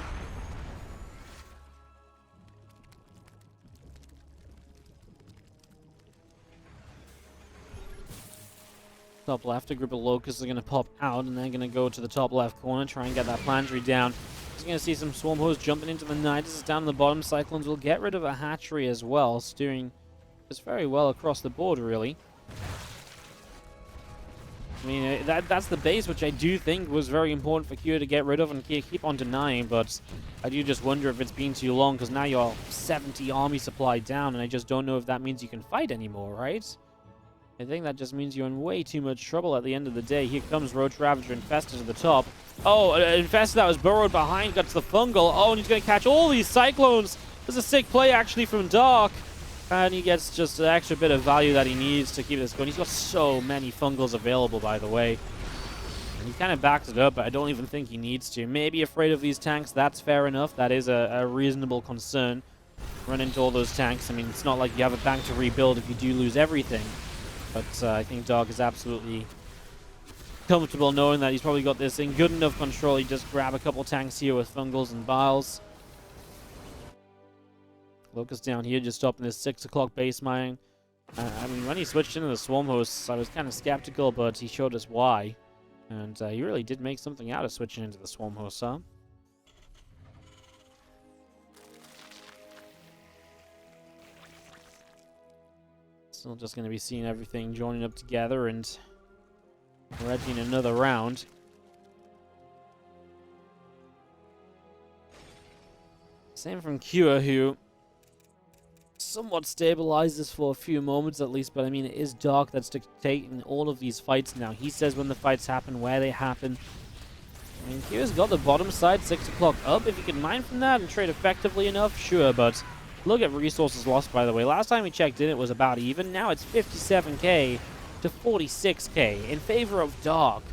Top left, a group of Locusts are going to pop out, and they're going to go to the top left corner, try and get that Planetary down. Just going to see some Swarmhosts jumping into the night. This is down the bottom. Cyclones will get rid of a hatchery as well, steering just very well across the board, really. I mean, that's the base, which I do think was very important for Kyo to get rid of and keep on denying, but I do just wonder if it's been too long, because now you're 70 army supply down, and I just don't know if that means you can fight anymore, right? I think that just means you're in way too much trouble at the end of the day. Here comes Roach Ravager Infested to the top. Oh, Infested that was burrowed behind, got to the Fungal. Oh, and he's going to catch all these Cyclones. There's a sick play, actually, from Dark. And he gets just an extra bit of value that he needs to keep this going. He's got so many Fungals available, by the way. And he kind of backs it up, but I don't even think he needs to. Maybe afraid of these tanks, that's fair enough. That is a reasonable concern. Run into all those tanks. I mean, it's not like you have a bank to rebuild if you do lose everything. But I think Dark is absolutely comfortable knowing that he's probably got this in good enough control. He just grab a couple tanks here with Fungals and Biles. Locust down here just stopping this 6 o'clock base mine. I mean, when he switched into the Swarmhosts, I was kind of skeptical, but he showed us why. And he really did make something out of switching into the Swarmhosts, huh? Still just going to be seeing everything joining up together and readying another round. Same from Kua, who somewhat stabilizes for a few moments at least, but I mean, it is Dark that's dictating all of these fights now. He says when the fights happen, where they happen. I mean, Kua's got the bottom side 6 o'clock up. If he can mine from that and trade effectively enough, sure, but look at resources lost, by the way. Last time we checked in, it was about even. Now it's 57k to 46k in favor of Dark.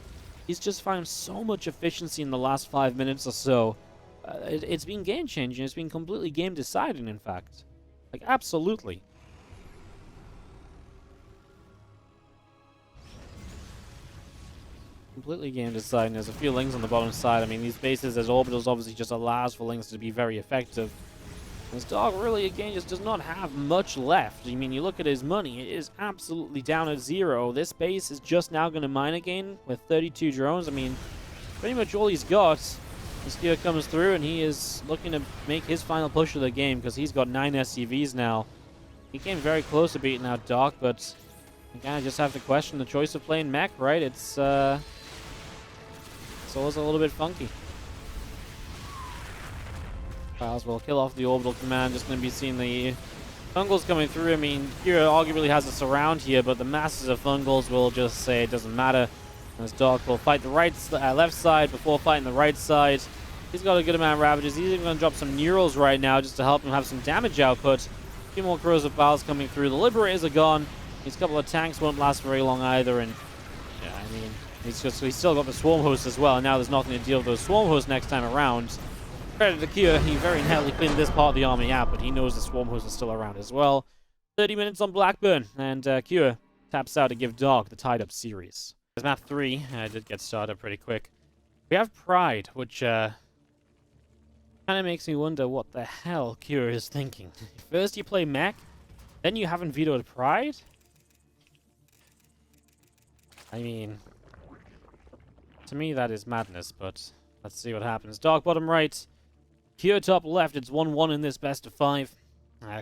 He's just found so much efficiency in the last 5 minutes or so. It's been game-changing. It's been completely game-deciding, in fact. Like, absolutely. Completely game-deciding. There's a few Lings on the bottom side. I mean, these bases as orbitals obviously just allows for Lings to be very effective. This Dark really, again, just does not have much left. I mean, you look at his money, it is absolutely down at 0. This base is just now going to mine again with 32 drones. I mean, pretty much all he's got. This gear comes through, and he is looking to make his final push of the game because he's got 9 SCVs now. He came very close to beating out Dark, but you kind of just have to question the choice of playing mech, right? It's always a little bit funky. Files will kill off the orbital command. Just going to be seeing the Fungals coming through. I mean, Kira arguably has a surround here, but the masses of Fungals will just say it doesn't matter. As Dark will fight the left side before fighting the right side. He's got a good amount of Ravages. He's even going to drop some Neurals right now just to help him have some damage output. A few more Crows of Files coming through. The Liberators are gone. These couple of tanks won't last very long either, and yeah, I mean, he's still got the Swarmhosts as well, and now there's nothing to deal with those Swarmhosts next time around. Credit to Kua, he very narrowly cleaned this part of the army out, but he knows the Swarmhosts are still around as well. 30 minutes on Blackburn, and Kua taps out to give Dark the tied-up series. There's map 3, did get started pretty quick. We have Pride, which kind of makes me wonder what the hell Kua is thinking. First you play Mech, then you haven't vetoed Pride? I mean, to me that is madness, but let's see what happens. Dark bottom right, Kua top left. It's 1-1 in this best of 5.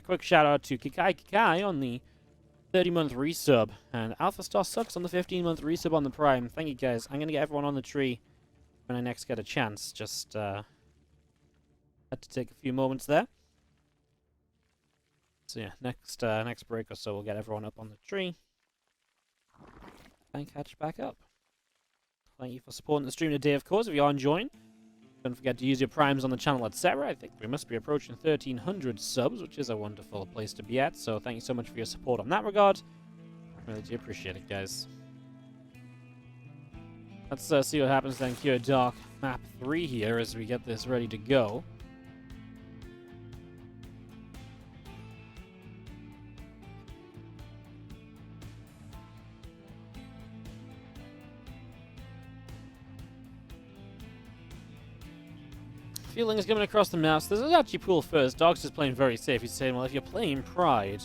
Quick shout out to Kikai on the 30-month resub, and Alpha Star Sucks on the 15-month resub on the Prime. Thank you guys. I'm gonna get everyone on the tree when I next get a chance. Just had to take a few moments there. So yeah, next break or so we'll get everyone up on the tree and catch back up. Thank you for supporting the stream today, of course. If you are enjoying, don't forget to use your primes on the channel, etc. I think we must be approaching 1,300 subs, which is a wonderful place to be at. So thank you so much for your support on that regard. Really do appreciate it, guys. Let's see what happens then. Kua Dark map 3 here as we get this ready to go. Feeling is coming across the map. So this is actually pool first. Dark's just playing very safe. He's saying, well, if you're playing Pride,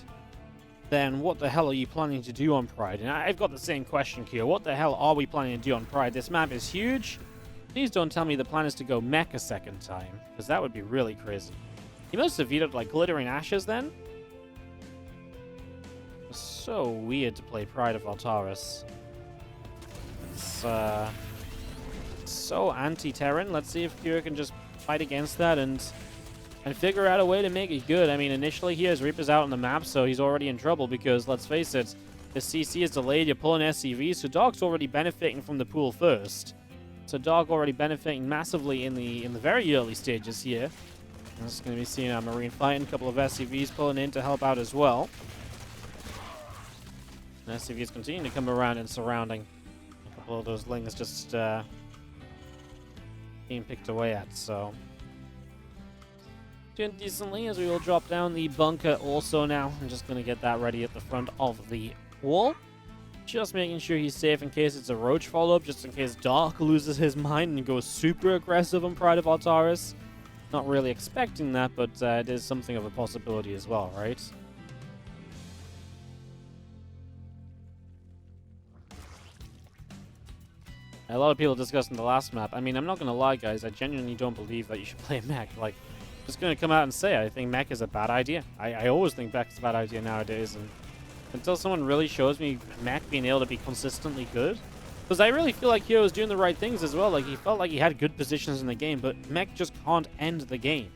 then what the hell are you planning to do on Pride? And I've got the same question, Kua. What the hell are we planning to do on Pride? This map is huge. Please don't tell me the plan is to go Mech a second time, because that would be really crazy. He must have vetoed like Glittering Ashes then. It's so weird to play Pride of Altaris. It's so anti-Terran. Let's see if Kua can just fight against that and figure out a way to make it good. I mean, initially he has Reapers out on the map, so he's already in trouble because, let's face it, the CC is delayed, you're pulling SCVs, so Dark's already benefiting from the pool first. So Dark already benefiting massively in the very early stages here. And this is going to be seeing our Marine fighting, a couple of SCVs pulling in to help out as well. And SCVs continuing to come around and surrounding. A couple of those Lings just being picked away at, so doing decently as we will drop down the bunker also now. I'm just going to get that ready at the front of the wall. Just making sure he's safe in case it's a Roach follow-up, just in case Dark loses his mind and goes super aggressive on Pride of Altaris. Not really expecting that, but it is something of a possibility as well, right? A lot of people discussing the last map. I mean, I'm not going to lie, guys. I genuinely don't believe that you should play Mech. Like, just going to come out and say I think Mech is a bad idea. I always think Mech is a bad idea nowadays. And until someone really shows me Mech being able to be consistently good. Because I really feel like Kua was doing the right things as well. Like, he felt like he had good positions in the game. But Mech just can't end the game.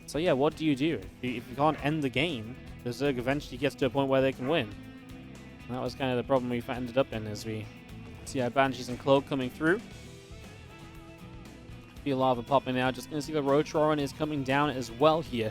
So, yeah, what do you do? If you can't end the game, the Zerg eventually gets to a point where they can win. And that was kind of the problem we've ended up in as we see our Banshees and Cloak coming through. Feel lava popping out. Just going to see the Roach Roaring is coming down as well here.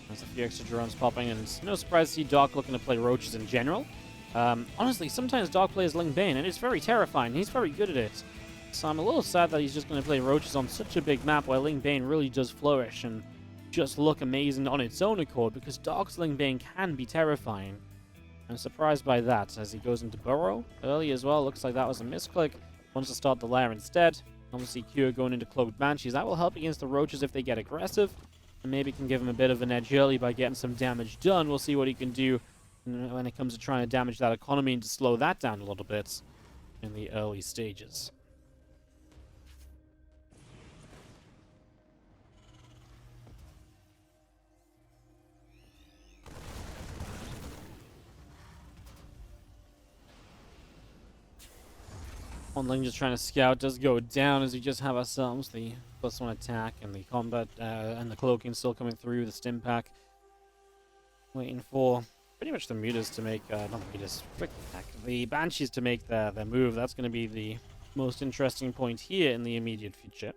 There's a few extra drones popping, and it's no surprise to see Dark looking to play Roaches in general. Honestly, sometimes Dark plays Ling Bane, and it's very terrifying. He's very good at it. So I'm a little sad that he's just going to play Roaches on such a big map where Ling Bane really does flourish and just look amazing on its own accord, because Dark's Ling Bane can be terrifying. I'm surprised by that as he goes into Burrow early as well. Looks like that was a misclick. Wants to start the lair instead. Obviously, Kua going into Cloaked Banshees. That will help against the Roaches if they get aggressive. And maybe can give him a bit of an edge early by getting some damage done. We'll see what he can do when it comes to trying to damage that economy and to slow that down a little bit in the early stages. One Ling just trying to scout does go down as we just have ourselves the +1 attack and the combat and the cloaking still coming through, the stim pack. Waiting for pretty much the mutas to make, not the mutas, the Banshees to make their move. That's going to be the most interesting point here in the immediate future.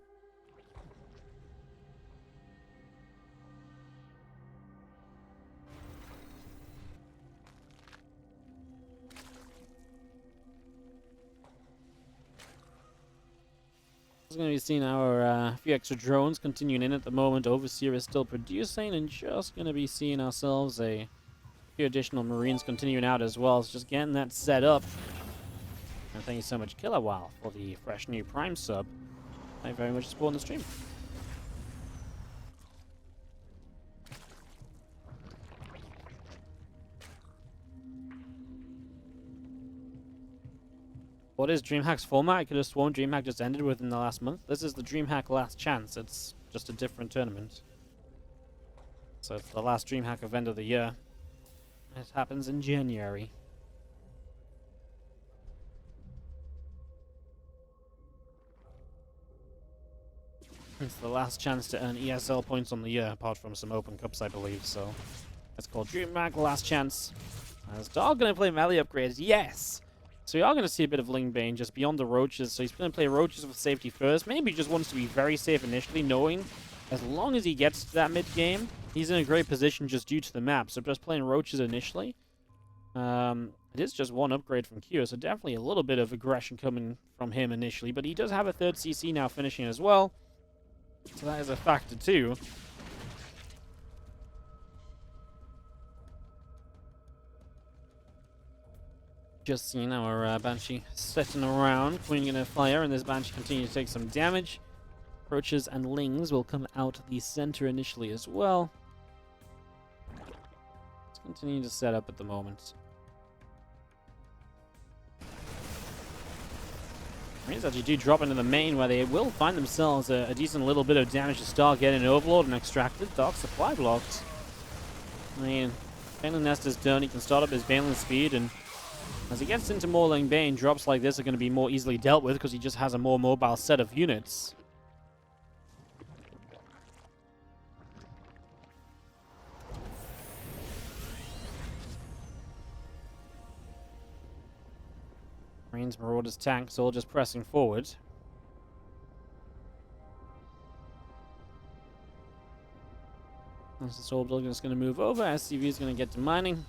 We're going to be seeing our few extra drones continuing in at the moment. Overseer is still producing, and just going to be seeing ourselves a few additional Marines continuing out as well. So just getting that set up. And thank you so much, Killer Wow, for the fresh new Prime sub. Thank you very much for supporting the stream. What is DreamHack's format? I could have sworn DreamHack just ended within the last month. This is the DreamHack Last Chance. It's just a different tournament. So it's the last DreamHack event of the year. It happens in January. It's the last chance to earn ESL points on the year, apart from some Open Cups, I believe. So it's called DreamHack Last Chance. Is Dog going to play melee upgrades? Yes! So we are going to see a bit of Ling Bane just beyond the Roaches. So he's going to play Roaches with safety first. Maybe he just wants to be very safe initially, knowing as long as he gets to that mid-game, he's in a great position just due to the map. So just playing Roaches initially. It is just one upgrade from Q, so definitely a little bit of aggression coming from him initially. But he does have a third CC now finishing as well. So that is a factor too. Just seen our Banshee sitting around, Queen gonna fire, and this Banshee continues to take some damage. Roaches and Lings will come out the center initially as well. Let's continue to set up at the moment. Marines actually do drop into the main, where they will find themselves a decent little bit of damage to start getting Overlord and extracted. Dark supply blocked. I mean, Baneling Nest is done. He can start up his Baneling speed, and as he gets into more Ling Bane, drops like this are going to be more easily dealt with because he just has a more mobile set of units. Marines, Marauders, tanks all just pressing forward. As the Soul Builder is going to move over, SCV is going to get to mining.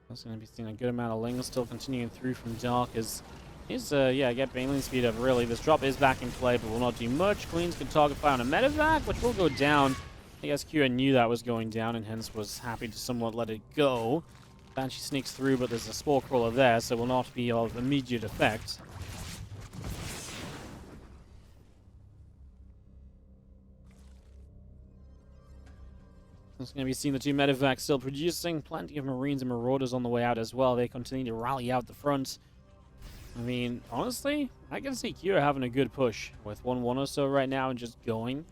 That's going to be seeing a good amount of Lings still continuing through from Dark as he's, yeah, get Baneling speed up really. This drop is back in play, but will not do much. Queens can target fire on a medevac, which will go down. I guess QA knew that was going down and hence was happy to somewhat let it go. Banshee sneaks through, but there's a Spore Crawler there, so will not be of immediate effect. It's going to be seeing the two medevacs still producing. Plenty of Marines and Marauders on the way out as well. They continue to rally out the front. I mean, honestly, I can see Kira having a good push with 1-1 or so right now and just going.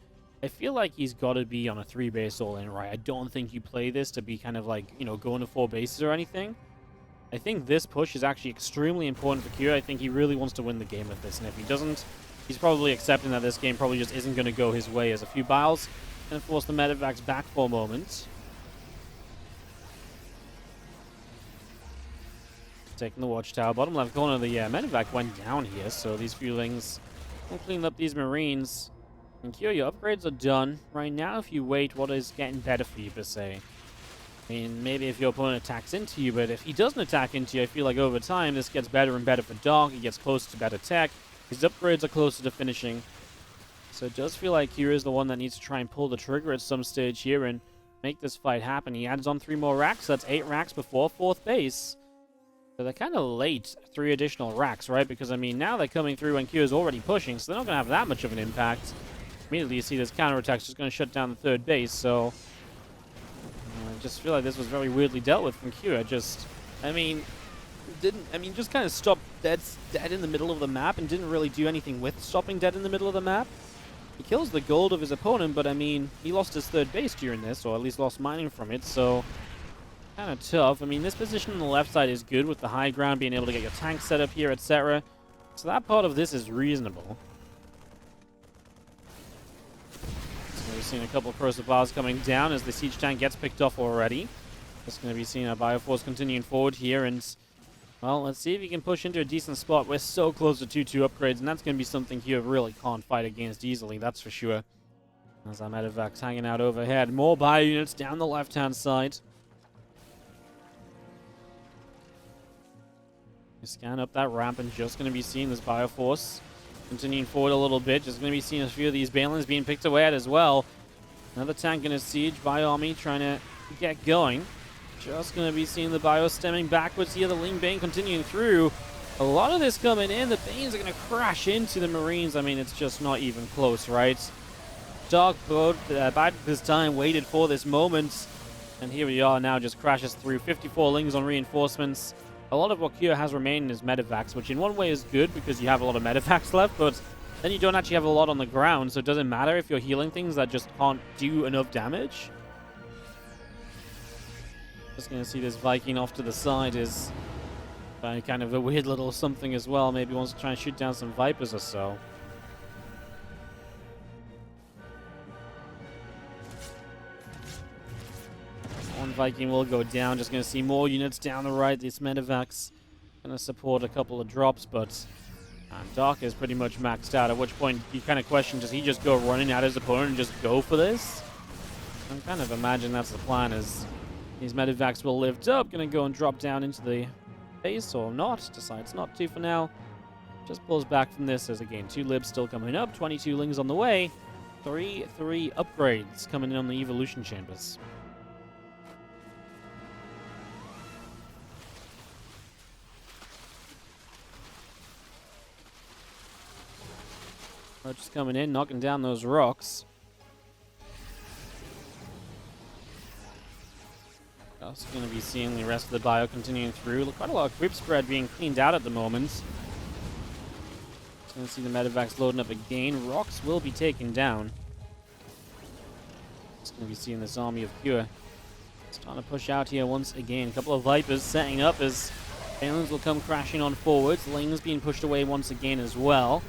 I feel like he's got to be on a 3-base all-in, right? I don't think you play this to be kind of like, you know, going to 4 bases or anything. I think this push is actually extremely important for Kira. I think he really wants to win the game with this, and if he doesn't, he's probably accepting that this game probably just isn't going to go his way as a few biles. And force the medevacs back for a moment. Taking the watchtower. Bottom left corner, the medevac went down here, so these feelings will clean up these Marines. And Kyo, your upgrades are done. Right now, if you wait, what is getting better for you, per se? I mean, maybe if your opponent attacks into you, but if he doesn't attack into you, I feel like over time, this gets better and better for Dark. He gets closer to better tech. His upgrades are closer to finishing. So it does feel like Kira is the one that needs to try and pull the trigger at some stage here and make this fight happen. He adds on 3 more racks, so that's 8 racks before 4th base. So they're kind of late, 3 additional racks, right? Because, I mean, now they're coming through when Kira's already pushing, so they're not going to have that much of an impact. Immediately you see this counterattack's just going to shut down the 3rd base, so I just feel like this was very weirdly dealt with from Kira. Just, I mean, just kind of stopped dead in the middle of the map and didn't really do anything with stopping dead in the middle of the map. He kills the gold of his opponent, but I mean, he lost his 3rd base during this, or at least lost mining from it, so kind of tough. I mean, this position on the left side is good with the high ground, being able to get your tank set up here, etc. So that part of this is reasonable. So we've seen a couple of corrosive bars coming down as the siege tank gets picked off already. Just going to be seeing our Bioforce continuing forward here, and well, let's see if he can push into a decent spot. We're so close to 2-2 upgrades, and that's going to be something you really can't fight against easily, that's for sure. As our medevac's hanging out overhead. More bio units down the left-hand side. You scan up that ramp and just going to be seeing this Bioforce continuing forward a little bit. Just going to be seeing a few of these Balins being picked away at as well. Another tank in a siege. Bioarmy trying to get going. Just going to be seeing the Bio stemming backwards here. The Ling Bane continuing through. A lot of this coming in. The Banes are going to crash into the Marines. I mean, it's just not even close, right? Dark bided this time, waited for this moment. And here we are now, just crashes through. 54 Lings on reinforcements. A lot of what Kyo has remaining is medevacs, which in one way is good because you have a lot of medevacs left, but then you don't actually have a lot on the ground, so it doesn't matter if you're healing things that just can't do enough damage. Just going to see this Viking off to the side is kind of a weird little something as well. Maybe wants to try and shoot down some Vipers or so. One Viking will go down. Just going to see more units down the right. These medevacs going to support a couple of drops, but Dark is pretty much maxed out, at which point you kind of question, does he just go running at his opponent and just go for this? I kind of imagine that's the plan, is these medevacs will lift up, going to go and drop down into the base, or not. Decides not to for now. Just pulls back from this as, again, 2 libs still coming up, 22 Lings on the way. 3 upgrades coming in on the evolution chambers. Just coming in, knocking down those rocks. Also going to be seeing the rest of the Bio continuing through. Quite a lot of creep spread being cleaned out at the moment. Just going to see the medevacs loading up again. Rocks will be taken down. Just going to be seeing this army of Cure starting to push out here once again. A couple of Vipers setting up as Balins will come crashing on forwards. Lings being pushed away once again as well.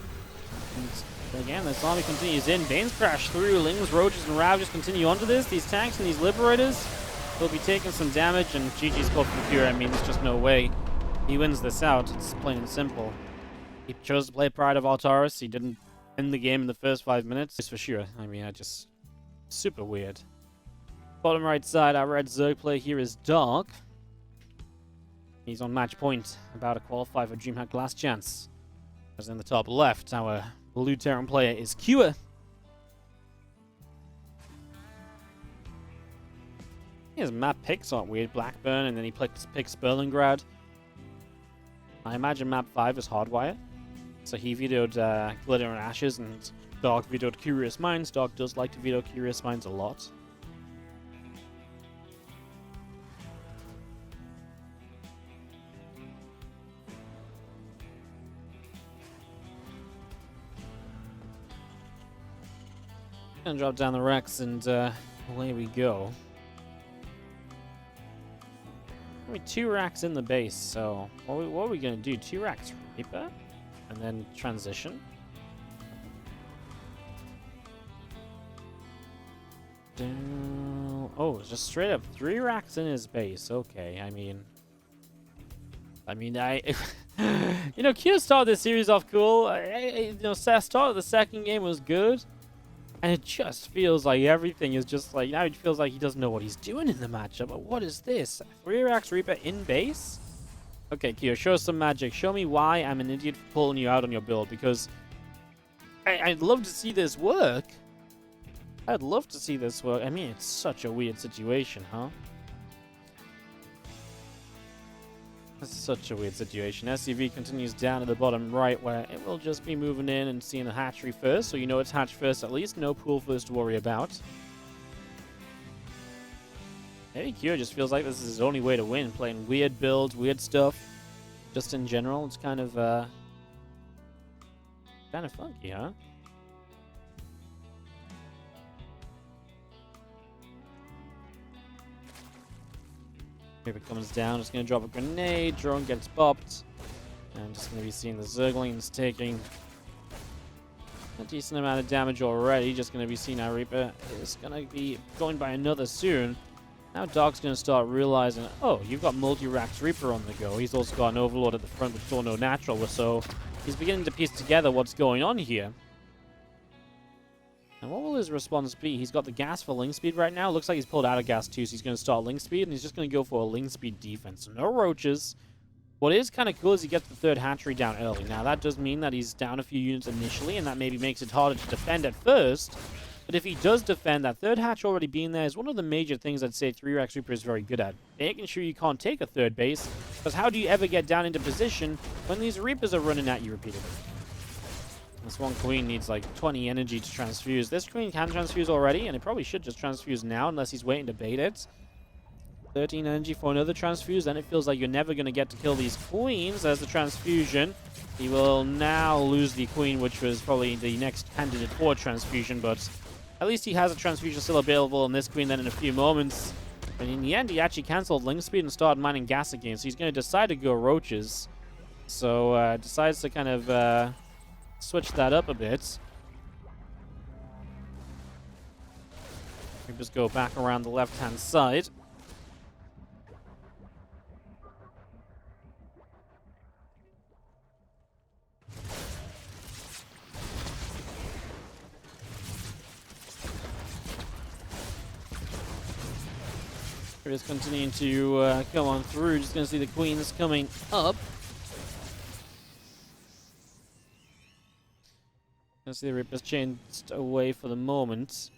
And again, this army continues in. Banes crash through. Lings, Roaches, and Ravages continue onto this. These tanks and these Liberators will be taking some damage, and GG's called for Cure. I mean, there's just no way he wins this out. It's plain and simple. He chose to play Pride of Altaris. He didn't end the game in the first 5 minutes. It's for sure. I mean, super weird. Bottom right side, our red Zerg player here is Dark. He's on match point, about to qualify for DreamHack Last Chance. As in the top left, our blue Terran player is Cure. His map picks aren't weird. Blackburn, and then he picks Berlingrad. I imagine map 5 is hardwired. So he vetoed Glitter and Ashes, and Dark vetoed Curious Minds. Dark does like to veto Curious Minds a lot. Gonna drop down the Rex, and away we go. Only 2 racks in the base, so what are we gonna do? 2 racks Reaper, and then transition. Oh, just straight up 3 racks in his base. Okay, I mean, you know, Q started this series off cool. Start of the second game was good. And it just feels like everything is just like, now it feels like he doesn't know what he's doing in the matchup. But what is this? 3 racks Reaper in base? Okay, Kyo, show us some magic. Show me why I'm an idiot for pulling you out on your build, because I'd love to see this work. I'd love to see this work. I mean, it's such a weird situation, huh? It's such a weird situation. SCV continues down to the bottom right, where it will just be moving in and seeing the hatchery first, so you know it's hatch first at least. No pool first to worry about. Maybe Kyo just feels like this is his only way to win, playing weird builds, weird stuff. Just in general, it's kind of funky, huh? Reaper comes down, just going to drop a grenade, drone gets bopped, and just going to be seeing the Zerglings taking a decent amount of damage already. Just going to be seeing our Reaper is going to be going by another soon. Now Dark's going to start realizing, oh, you've got multi-racks Reaper on the go. He's also got an Overlord at the front with Torno Natural, so he's beginning to piece together what's going on here. And what will his response be? He's got the gas for Ling Speed right now. Looks like he's pulled out of gas too, so he's going to start Ling Speed, and he's just going to go for a Ling Speed defense. So no Roaches, What is kind of cool is he gets the third hatchery down early. Now, that does mean that he's down a few units initially, and that maybe makes it harder to defend at first. But if he does defend, that third hatch already being there is one of the major things I'd say 3-Rex Reaper is very good at. Making sure you can't take a third base, because how do you ever get down into position when these Reapers are running at you repeatedly? This one queen needs like 20 energy to transfuse. This queen can transfuse already, and it probably should just transfuse now unless he's waiting to bait it. 13 energy for another transfuse, then it feels like you're never going to get to kill these queens. There's the transfusion. He will now lose the queen, which was probably the next candidate for transfusion, but at least he has a transfusion still available on this queen then in a few moments. But in the end, he actually cancelled link speed and started mining gas again, so he's going to decide to go roaches. So decides to kind of switch that up a bit. We just go back around the left-hand side. We're just continuing to come on through. Just going to see the queens coming up. Going to see the Reapers changed away for the moment.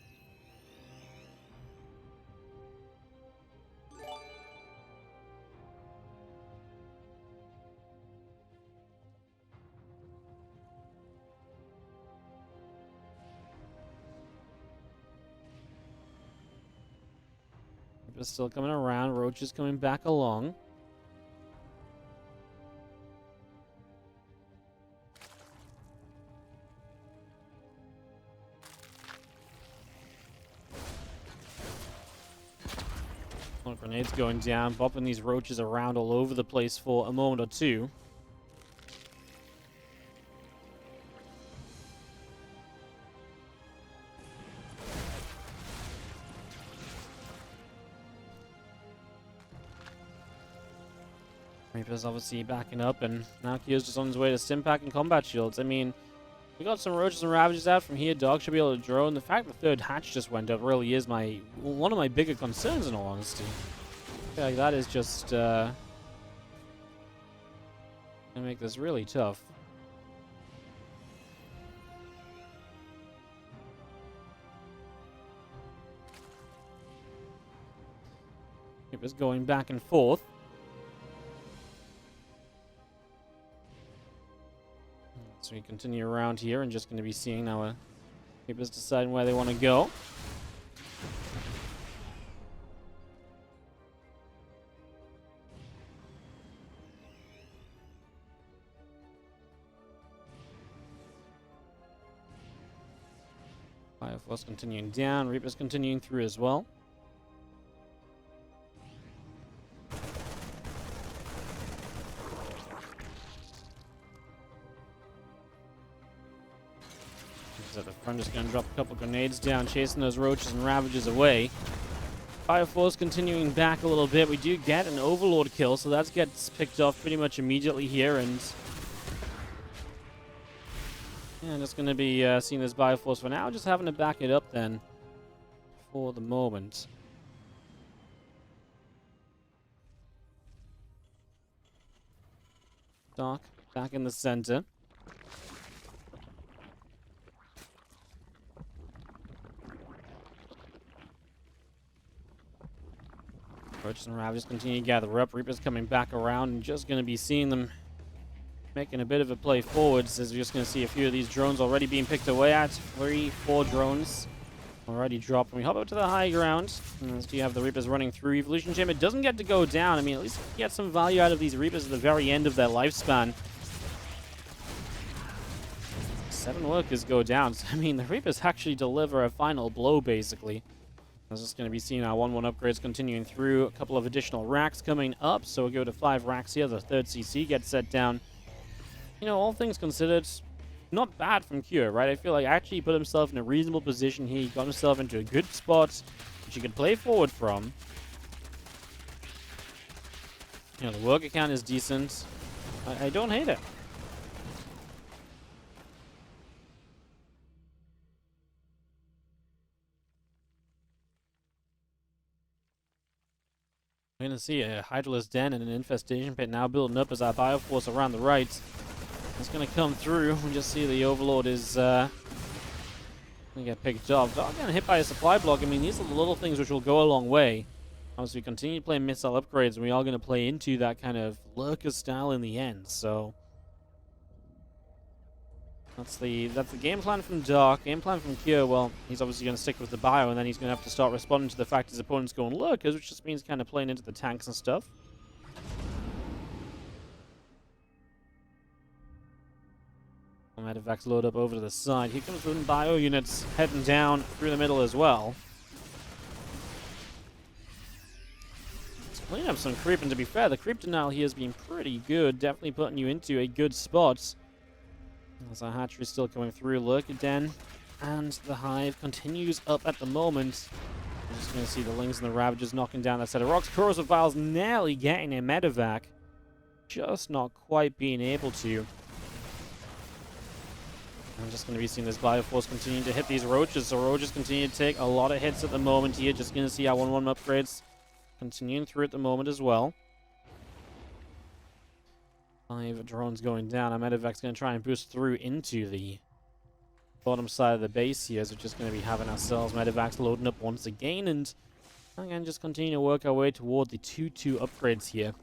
Reapers still coming around. Roach is coming back along. Grenades going down, bopping these roaches around all over the place for a moment or two. Reaper's obviously backing up, and now Kyo's just on his way to Stimpack and Combat Shields. I mean, we got some Roaches and Ravages out from here. Dog should be able to drone. The fact the third hatch just went up really is one of my bigger concerns, in all honesty. I feel like that is just gonna make this really tough. It was going back and forth. So we continue around here and just going to be seeing our Reapers deciding where they want to go. Fire Force continuing down, Reapers continuing through as well. At the front, just going to drop a couple grenades down, chasing those Roaches and Ravages away. Fire Force continuing back a little bit. We do get an Overlord kill, so that gets picked off pretty much immediately here. And yeah, just going to be seeing this Fire Force for now, just having to back it up then for the moment. Doc back in the center. Roaches and Ravages continue to gather up. Reapers coming back around, and just going to be seeing them making a bit of a play forwards, as we're just going to see a few of these drones already being picked away at. 3-4 drones already dropped. When we hop up to the high ground, and you have the Reapers running through. Evolution Chamber doesn't get to go down. I mean, at least get some value out of these Reapers at the very end of their lifespan. 7 workers go down. So, I mean, the Reapers actually deliver a final blow, basically. I was just going to be seeing our 1-1 upgrades continuing through. A couple of additional racks coming up, so we'll go to 5 racks here. The third CC gets set down. You know, all things considered, not bad from Kyo, right? I feel like actually he put himself in a reasonable position here. He got himself into a good spot, which he could play forward from. You know, the worker count is decent. I don't hate it. We're going to see a Hydraless Den and an Infestation Pit now building up as our Bioforce around the right. It's going to come through. We just see the Overlord is going to get picked off. Dog getting hit by a supply block. I mean, these are the little things which will go a long way. As we continue to play missile upgrades, we are going to play into that kind of lurker style in the end. So that's the game plan from Dark. Game plan from Kyo, well, he's obviously going to stick with the bio, and then he's going to have to start responding to the fact his opponent's going lurkers, which just means kind of playing into the tanks and stuff. Medevacs load up over to the side. Here comes the bio units heading down through the middle as well. Let's clean up some creep, and to be fair, the creep denial here has been pretty good. Definitely putting you into a good spot. As our hatchery is still coming through, Lurker Den, and the Hive continues up at the moment. We're just going to see the Lings and the Ravagers knocking down that set of rocks. Corrosive Vials nearly getting a medevac, just not quite being able to. I'm just going to be seeing this Bioforce continuing to hit these Roaches, so Roaches continue to take a lot of hits at the moment here. Just going to see our 1-1 upgrades continuing through at the moment as well. 5 drones going down. Our medevac's going to try and boost through into the bottom side of the base here, so we're just going to be having ourselves medevacs loading up once again, and again just continue to work our way toward the 2-2 upgrades here.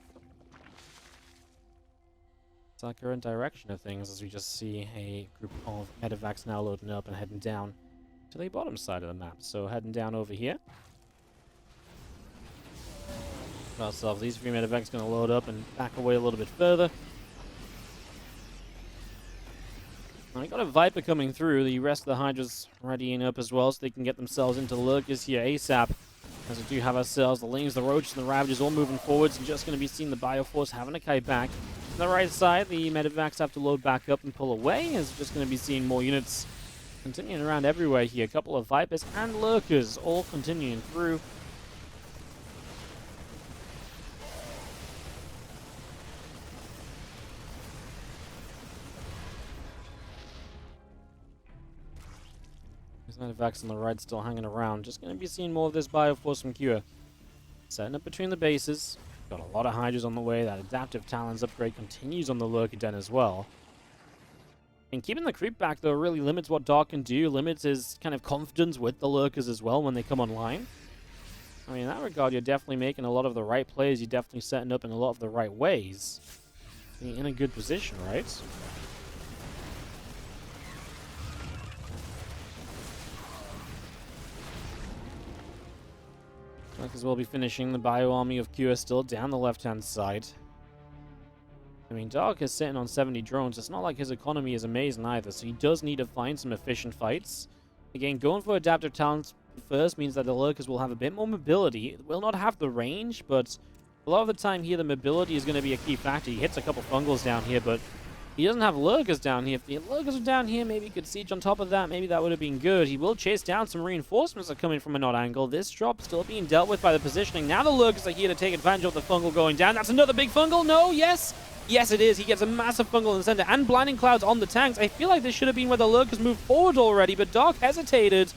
It's our current direction of things, as we just see a group of medevacs now loading up and heading down to the bottom side of the map. So heading down over here. Ourselves, these 3 medevacs going to load up and back away a little bit further. And we got a Viper coming through. The rest of the Hydras readying up as well, so they can get themselves into lurkers here ASAP. As we do have ourselves the Lings, the Roaches, and the Ravagers all moving forwards, and just going to be seeing the Bioforce having a kite back. On the right side, the medevacs have to load back up and pull away, as we're just going to be seeing more units continuing around everywhere here. A couple of Vipers and Lurkers all continuing through. Medevacs on the right still hanging around. Just going to be seeing more of this Bioforce from Kyo. Setting up between the bases. Got a lot of Hydras on the way. That Adaptive Talons upgrade continues on the Lurker Den as well. And keeping the creep back, though, really limits what Dark can do. Limits his kind of confidence with the Lurkers as well when they come online. I mean, in that regard, you're definitely making a lot of the right plays. You're definitely setting up in a lot of the right ways. Being in a good position, right? Might as well be finishing the bio army of Q still down the left-hand side. I mean, Dark is sitting on 70 drones. It's not like his economy is amazing either, so he does need to find some efficient fights. Again, going for adaptive talents first means that the Lurkers will have a bit more mobility. It will not have the range, but a lot of the time here, the mobility is going to be a key factor. He hits a couple fungals down here, but he doesn't have Lurkers down here. If the Lurkers were down here, maybe he could siege on top of that. Maybe that would have been good. He will chase down some reinforcements that are coming from an odd angle. This drop still being dealt with by the positioning. Now the Lurkers are here to take advantage of the fungal going down. That's another big fungal. No, yes. Yes, it is. He gets a massive fungal in the center and blinding clouds on the tanks. I feel like this should have been where the Lurkers moved forward already, but Dark hesitated.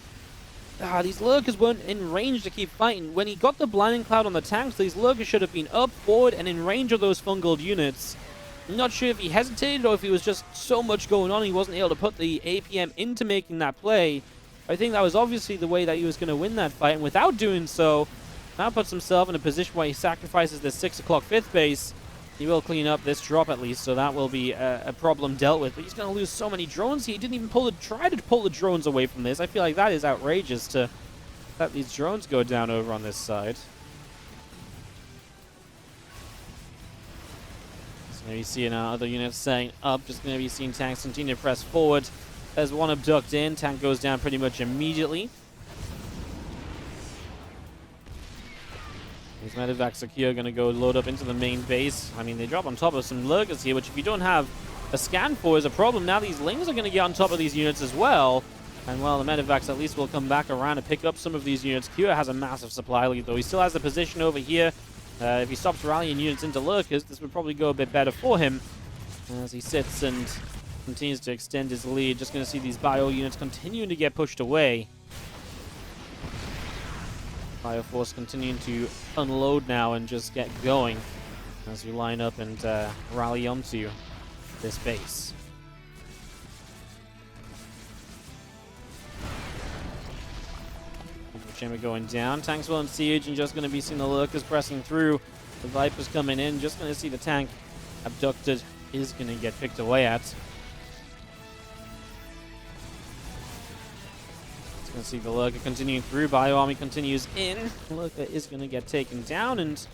These Lurkers weren't in range to keep fighting. When he got the blinding cloud on the tanks, these Lurkers should have been up, forward, and in range of those fungal units. I'm not sure if he hesitated or if he was just so much going on he wasn't able to put the APM into making that play. I think that was obviously the way that he was going to win that fight, and without doing so, now puts himself in a position where he sacrifices this 6 o'clock 5th base. He will clean up this drop at least, so that will be a problem dealt with. But he's going to lose so many drones. He didn't even try to pull the drones away from this. I feel like that is outrageous to let these drones go down over on this side. Just going to be seeing our other units setting up. Just going to be seeing tanks continue to press forward. There's one abduct in. Tank goes down pretty much immediately. These medevacs are here going to go load up into the main base. I mean, they drop on top of some lurkers here, which if you don't have a scan for is a problem. Now these Lings are going to get on top of these units as well. And well, the medevacs at least will come back around and pick up some of these units. Kyo has a massive supply lead, though. He still has the position over here. If he stops rallying units into lurkers, this would probably go a bit better for him. As he sits and continues to extend his lead. Just going to see these bio units continuing to get pushed away. Bioforce continuing to unload now and just get going as we line up and rally onto this base. Chamber going down. Tank's well in siege and just going to be seeing the lurkers pressing through. The Vipers coming in. Just going to see the tank abducted. Is going to get picked away at. Just going to see the lurker continuing through. Bio Army continues in. Lurker is going to get taken down, and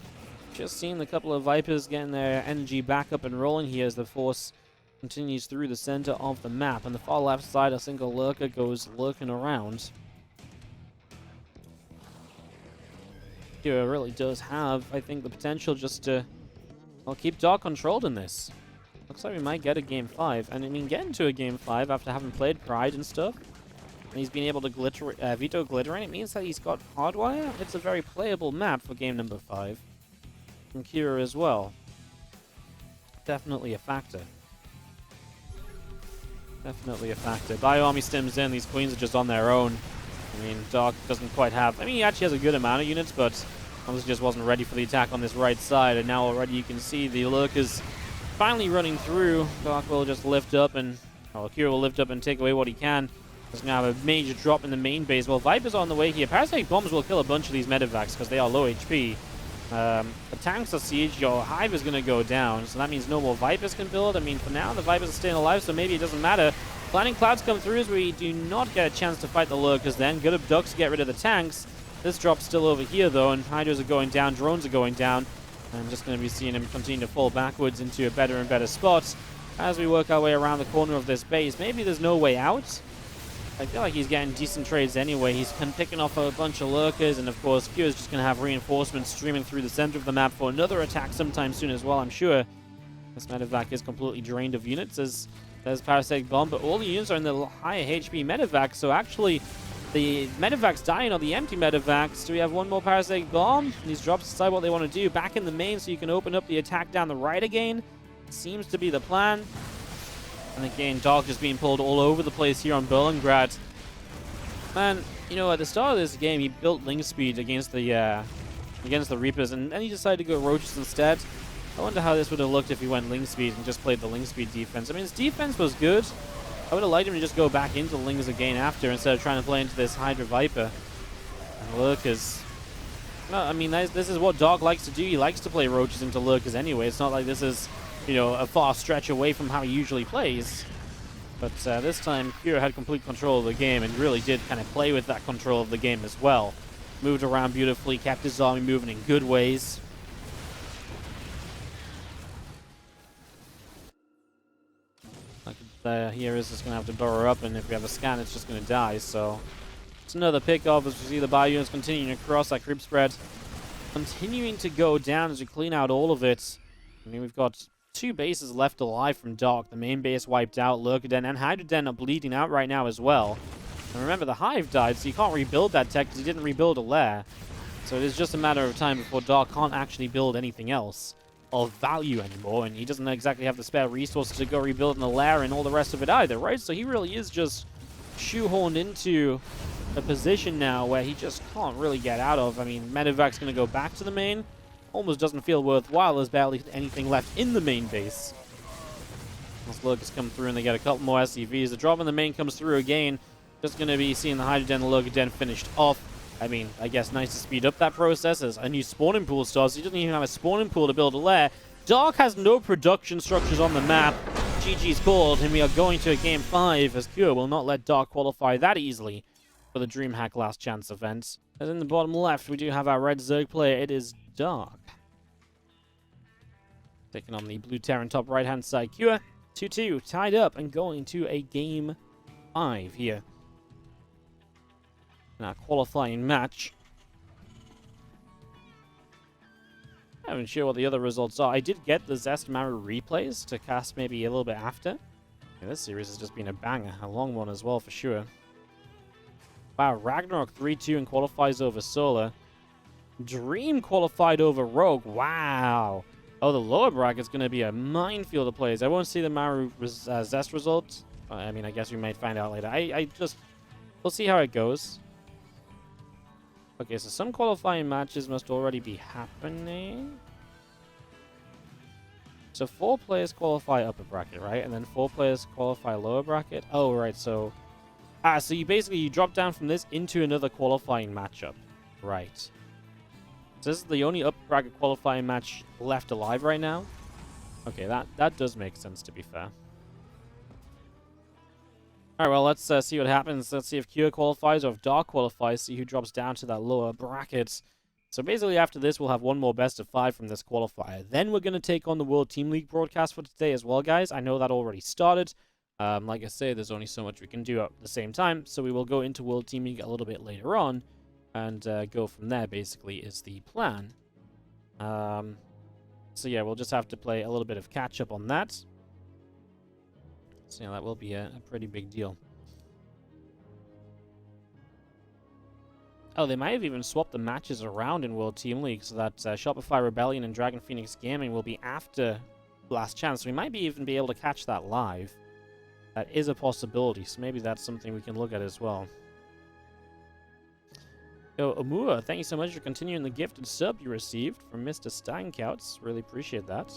just seeing the couple of Vipers getting their energy back up and rolling here as the force continues through the center of the map. On the far left side, a single lurker goes lurking around. Really does have, I think, the potential just to, well, keep Dark controlled in this. Looks like we might get a Game 5. And I mean, getting to a Game 5 after having played Pride and stuff, and he's been able to veto glittering, it means that he's got Hardwire. It's a very playable map for game number 5. From Kira as well. Definitely a factor. Definitely a factor. Bio Army stims in. These queens are just on their own. I mean, Dark doesn't quite have... I mean, he actually has a good amount of units, but obviously just wasn't ready for the attack on this right side. And now already you can see the lurkers finally running through. Dark will just lift up and... well, Kira will lift up and take away what he can. He's going to have a major drop in the main base. Well, Viper's on the way here. Parasitic Bombs will kill a bunch of these medevacs because they are low HP. The tanks are siege. Your Hive is going to go down, so that means no more Vipers can build. I mean, for now, the Vipers are staying alive, so maybe it doesn't matter. Blinding Clouds come through as we do not get a chance to fight the lurkers then. Good abducts to get rid of the tanks. This drop's still over here, though, and Hydras are going down, drones are going down. I'm just going to be seeing him continue to fall backwards into a better and better spot as we work our way around the corner of this base. Maybe there's no way out. I feel like he's getting decent trades anyway. He's picking off a bunch of lurkers, and of course, Q is just going to have reinforcements streaming through the center of the map for another attack sometime soon as well, I'm sure. This medevac is completely drained of units as there's Parasitic Bomb, but all the units are in the higher HP medevac, so actually the medevac's dying on the empty medevacs. Do we have one more Parasitic Bomb? These drops decide what they want to do. Back in the main so you can open up the attack down the right again. Seems to be the plan. And again, Dark just being pulled all over the place here on Berlingrad. Man, you know, at the start of this game, he built Ling Speed against the Reapers, and then he decided to go Roaches instead. I wonder how this would have looked if he went Ling Speed and just played the Ling Speed defense. I mean, his defense was good. I would have liked him to just go back into Lings again after instead of trying to play into this Hydra Viper. And Lurkers. No, I mean, this is what Dark likes to do. He likes to play Roaches into Lurkers anyway. It's not like this is, you know, a far stretch away from how he usually plays. But this time, Kira had complete control of the game and really did kind of play with that control of the game as well. Moved around beautifully, kept his army moving in good ways. Here is just going to have to burrow up, and if we have a scan, it's just going to die. So it's another pick-off as we see the bio units continuing across that creep spread. Continuing to go down as we clean out all of it. I mean, we've got 2 bases left alive from Dark. The main base wiped out, Lurker-Den and Hydra-Den are bleeding out right now as well. And remember, the Hive died, so you can't rebuild that tech because he didn't rebuild a lair. So it is just a matter of time before Dark can't actually build anything else of value anymore, and he doesn't exactly have the spare resources to go rebuild in the lair and all the rest of it either, right? So he really is just shoehorned into a position now where he just can't really get out of. I mean, Medevac's going to go back to the main. Almost doesn't feel worthwhile. There's barely anything left in the main base. As Lurkers come through and they get a couple more SCVs. The drop in the main comes through again. Just going to be seeing the Hydra-Den and Lurker-Den finished off. I mean, I guess nice to speed up that process as a new spawning pool starts. He doesn't even have a spawning pool to build a lair. Dark has no production structures on the map. GG's called, and we are going to a Game 5 as Cure will not let Dark qualify that easily for the DreamHack Last Chance event. As in the bottom left, we do have our red Zerg player. It is Dark. Taking on the blue Terran top right-hand side. Cure, 2-2, tied up and going to a Game 5 here. In our qualifying match. I'm not even sure what the other results are. I did get the Zest Maru replays to cast maybe a little bit after. Yeah, this series has just been a banger. A long one as well, for sure. Wow, Ragnarok 3-2 and qualifies over Solar. Dream qualified over Rogue. Wow. Oh, the lower bracket's going to be a minefield of players. I won't see the Maru Zest result. I mean, I guess we might find out later. We'll see how it goes. Okay, so some qualifying matches must already be happening. So 4 players qualify upper bracket, right? And then 4 players qualify lower bracket. Oh, right. So, so you drop down from this into another qualifying matchup, right? So this is the only upper bracket qualifying match left alive right now. Okay, that does make sense, to be fair. All right, well, let's see what happens. Let's see if Cure qualifies or if Dark qualifies. See who drops down to that lower bracket. So basically after this, we'll have one more best of 5 from this qualifier. Then we're going to take on the World Team League broadcast for today as well, guys. I know that already started. Like I say, there's only so much we can do at the same time. So we will go into World Team League a little bit later on. And go from there, basically, is the plan. So yeah, we'll just have to play a little bit of catch-up on that. So yeah, that will be a pretty big deal. Oh, they might have even swapped the matches around in World Team League so that Shopify Rebellion and Dragon Phoenix Gaming will be after Last Chance. We might even be able to catch that live. That is a possibility, so maybe that's something we can look at as well. Yo, Omura, thank you so much for continuing the gifted sub you received from Mr. Steinkouts. Really appreciate that.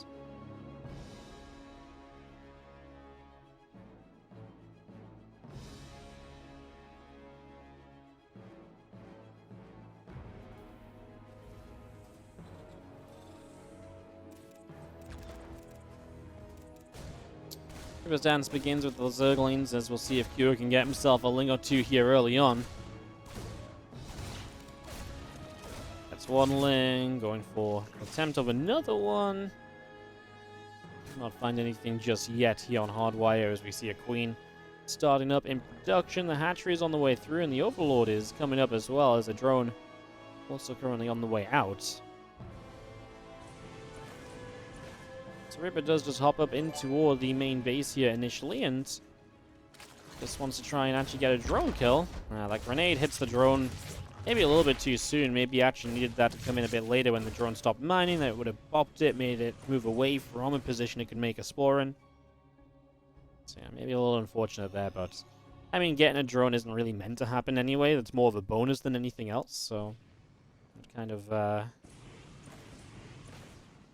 Reaper's Dance begins with the Zerglings, as we'll see if Kyo can get himself a ling or two here early on. That's one ling, going for attempt of another one. Not find anything just yet here on Hardwire, as we see a Queen starting up in production. The hatchery is on the way through, and the Overlord is coming up as well, as a drone also currently on the way out. So Reaper does just hop up in toward the main base here initially, and just wants to try and actually get a drone kill. That grenade hits the drone maybe a little bit too soon. Maybe actually needed that to come in a bit later when the drone stopped mining. That would have popped it, made it move away from a position it could make a spore in. So yeah, maybe a little unfortunate there, but I mean, getting a drone isn't really meant to happen anyway. That's more of a bonus than anything else, so it kind of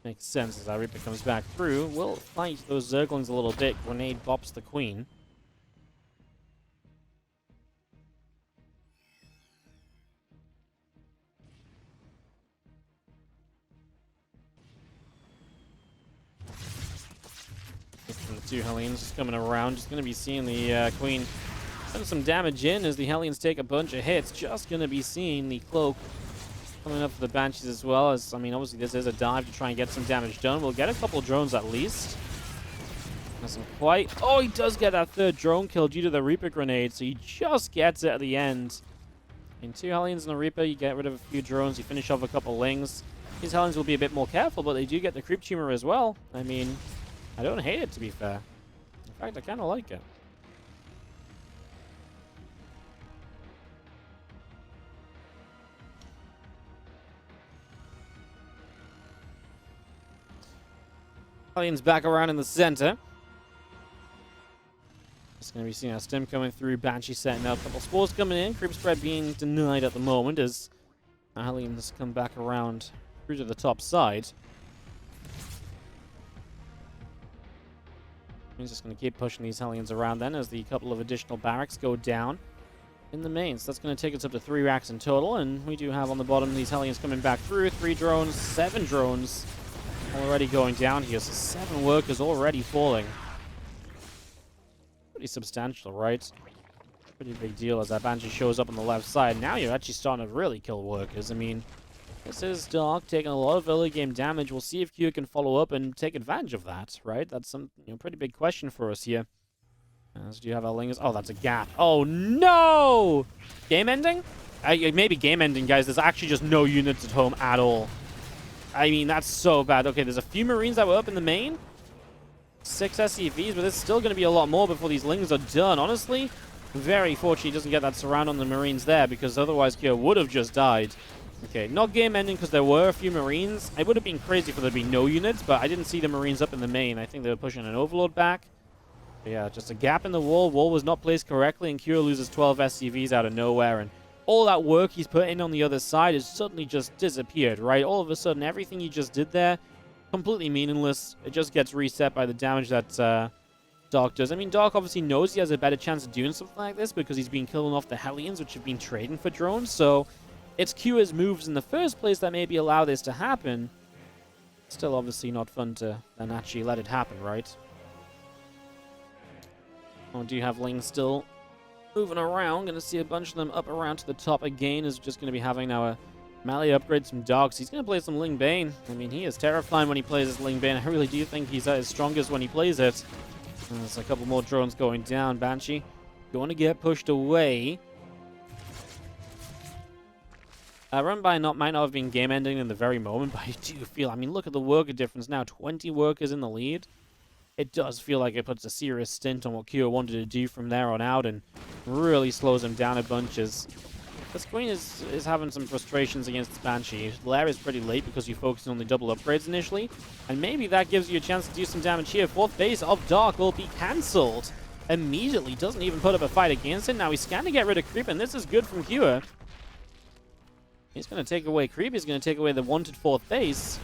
makes sense as our Reaper comes back through. We'll fight those Zerglings a little bit. Grenade bops the Queen. The 2 Hellions just coming around. Just going to be seeing the Queen send some damage in as the Hellions take a bunch of hits. Just going to be seeing the Cloak coming up for the Banshees as well, as, I mean, obviously this is a dive to try and get some damage done. We'll get a couple drones at least. Doesn't quite... Oh, he does get that 3rd drone kill due to the Reaper grenade, so he just gets it at the end. In 2 Hellions and a Reaper, you get rid of a few drones, you finish off a couple lings. These Hellions will be a bit more careful, but they do get the Creep Tumor as well. I mean, I don't hate it, to be fair. In fact, I kind of like it. Hellions back around in the center. Just going to be seeing our Stim coming through, Banshee setting up, a couple spores coming in, creep spread being denied at the moment as our Hellions come back around through to the top side. He's just going to keep pushing these Hellions around then as the couple of additional barracks go down in the main. So that's going to take us up to 3 racks in total, and we do have on the bottom these Hellions coming back through. 3 drones, 7 drones. Already going down here, so 7 workers already falling. Pretty substantial, right? Pretty big deal as that Banshee shows up on the left side. Now you're actually starting to really kill workers. I mean, this is Dark taking a lot of early game damage. We'll see if Q can follow up and take advantage of that, right? That's some pretty big question for us here. As do you have our lingers? Oh, that's a gap. Oh no! Game ending? Maybe game ending, guys. There's actually just no units at home at all. I mean, that's so bad. Okay, there's a few Marines that were up in the main. 6 SCVs, but there's still going to be a lot more before these lings are done. Honestly, very fortunate he doesn't get that surround on the Marines there, because otherwise Kyo would have just died. Okay, not game ending because there were a few Marines. It would have been crazy for there to be no units, but I didn't see the Marines up in the main. I think they were pushing an Overlord back. But yeah, just a gap in the wall. Wall was not placed correctly, and Kyo loses 12 SCVs out of nowhere, and all that work he's put in on the other side has suddenly just disappeared, right? All of a sudden, everything he just did there, completely meaningless. It just gets reset by the damage that Dark does. I mean, Dark obviously knows he has a better chance of doing something like this because he's been killing off the Hellions, which have been trading for drones. So it's Cua's moves in the first place that maybe allow this to happen. Still obviously not fun to then actually let it happen, right? Oh, do you have Ling still moving around? Going to see a bunch of them up around to the top again. Is just going to be having now a melee upgrades from Dogs. He's going to play some Ling Bane. I mean, he is terrifying when he plays as Ling Bane. I really do think he's at his strongest when he plays it. And there's a couple more drones going down. Banshee going to get pushed away. Run by might not have been game ending in the very moment, but I do feel, I mean, look at the worker difference now. 20 workers in the lead. It does feel like it puts a serious stint on what Kua wanted to do from there on out and really slows him down a bunch. As this Queen is having some frustrations against the Banshee. Lair is pretty late because you're focusing on the double upgrades initially, and maybe that gives you a chance to do some damage here. Fourth base of Dark will be cancelled immediately. Doesn't even put up a fight against it. Now he's scanning to get rid of Creep, and this is good from Kua. He's going to take away Creep. He's going to take away the wanted fourth base.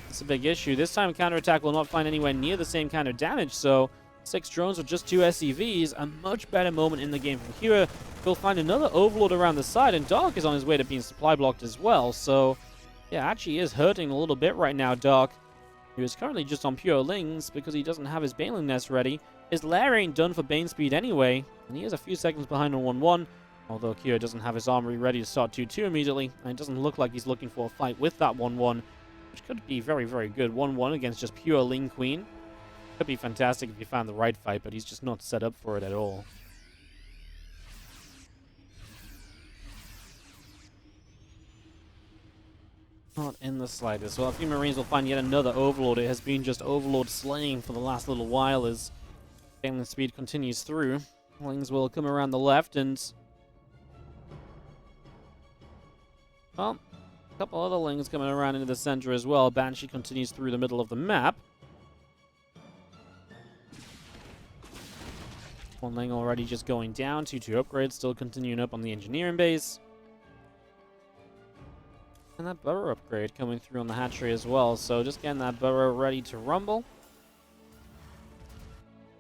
It's a big issue. This time, counterattack will not find anywhere near the same kind of damage, so 6 drones with just 2 SCVs. A much better moment in the game from Kua. He'll find another Overlord around the side, and Dark is on his way to being supply blocked as well. So, yeah, actually is hurting a little bit right now, Dark, who is currently just on pure Lings because he doesn't have his Baneling Nest ready. His Lair ain't done for Bane speed anyway, and he is a few seconds behind on 1-1. Although Kua doesn't have his armory ready to start 2-2 immediately, and it doesn't look like he's looking for a fight with that 1-1, which could be very, very good. 1-1 against just pure Ling Queen. Could be fantastic if you found the right fight, but he's just not set up for it at all. Not in the slightest. Well, a few Marines will find yet another Overlord. It has been just Overlord slaying for the last little while as Baneling speed continues through. Lings will come around the left and... well, a couple other Lings coming around into the center as well. Banshee continues through the middle of the map. One Ling already just going down. 2-2 upgrades, still continuing up on the engineering base. And that burrow upgrade coming through on the hatchery as well. So just getting that burrow ready to rumble.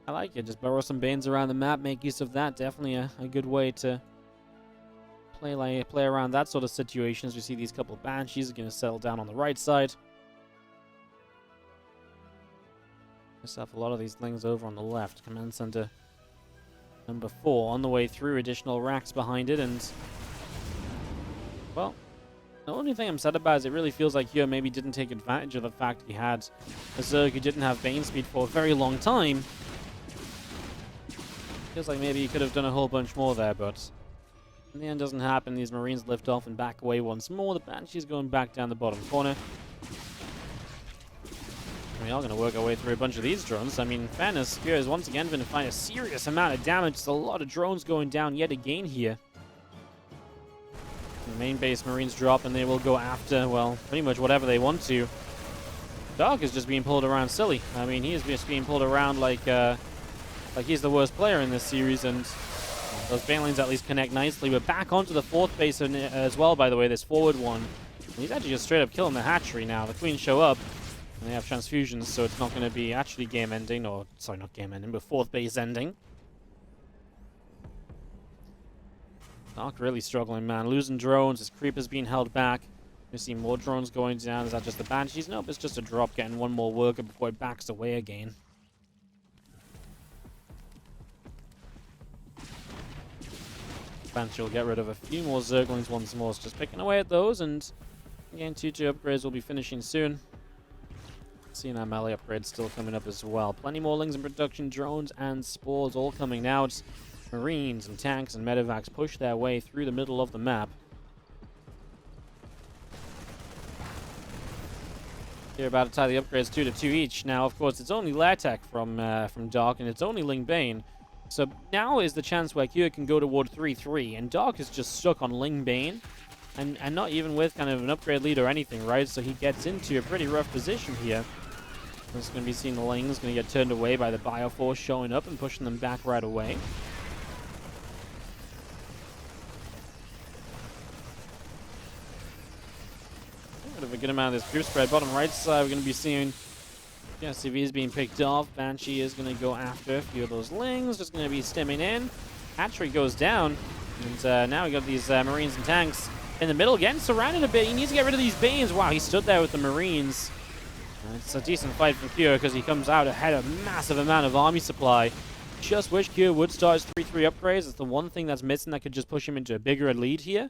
I like it. Just burrow some Banes around the map. Make use of that. Definitely a good way to play around that sort of situations. We see these couple of Banshees are going to settle down on the right side. Just have a lot of these Lings over on the left. Command Center number 4 on the way through. Additional racks behind it, and well, the only thing I'm sad about is it really feels like Kua maybe didn't take advantage of the fact he had a Zerg who didn't have Bane speed for a very long time. Feels like maybe he could have done a whole bunch more there, but in the end doesn't happen. These Marines lift off and back away once more. The Banshee's going back down the bottom corner. We are going to work our way through a bunch of these drones. I mean, in fairness, Kua is once again going to find a serious amount of damage. There's a lot of drones going down yet again here. The main base Marines drop and they will go after, well, pretty much whatever they want to. Dark is just being pulled around silly. I mean, he is just being pulled around like he's the worst player in this series, and those Banelings at least connect nicely. We're back onto the fourth base as well, by the way, this forward one. He's actually just straight up killing the hatchery now. The Queens show up, and they have transfusions, so it's not going to be actually game ending, or, sorry, not game ending, but fourth base ending. Dark really struggling, man. Losing drones. His creep is being held back. We see more drones going down. Is that just the Banshees? Nope, it's just a drop getting one more worker before it backs away again. Banshee will get rid of a few more Zerglings once more. It's just picking away at those, and again, 2-2 upgrades will be finishing soon. Seeing our melee upgrades still coming up as well. Plenty more Lings in production, drones and spores all coming out. Marines and tanks and medevacs push their way through the middle of the map. They're about to tie the upgrades 2-2 each. Now, of course, it's only Lair Tech from Dark, and it's only Ling Bane. So now is the chance where Kua can go toward 3-3, and Dark is just stuck on Ling Bane, and not even with kind of an upgrade lead or anything, right? So he gets into a pretty rough position here. It's going to be seeing the Lings going to get turned away by the Bioforce showing up and pushing them back right away. bit of a good amount of this group spread. Bottom right side, we're going to be seeing CV is being picked off. Banshee is going to go after a few of those Lings. Just going to be stimming in. Hatchery goes down. And now we got these Marines and tanks in the middle again, surrounded a bit. He needs to get rid of these Banes. Wow, he stood there with the Marines. It's a decent fight from Kure because he comes out ahead of a massive amount of army supply. Just wish Kure would start his 3-3 upgrades. It's the one thing that's missing that could just push him into a bigger lead here.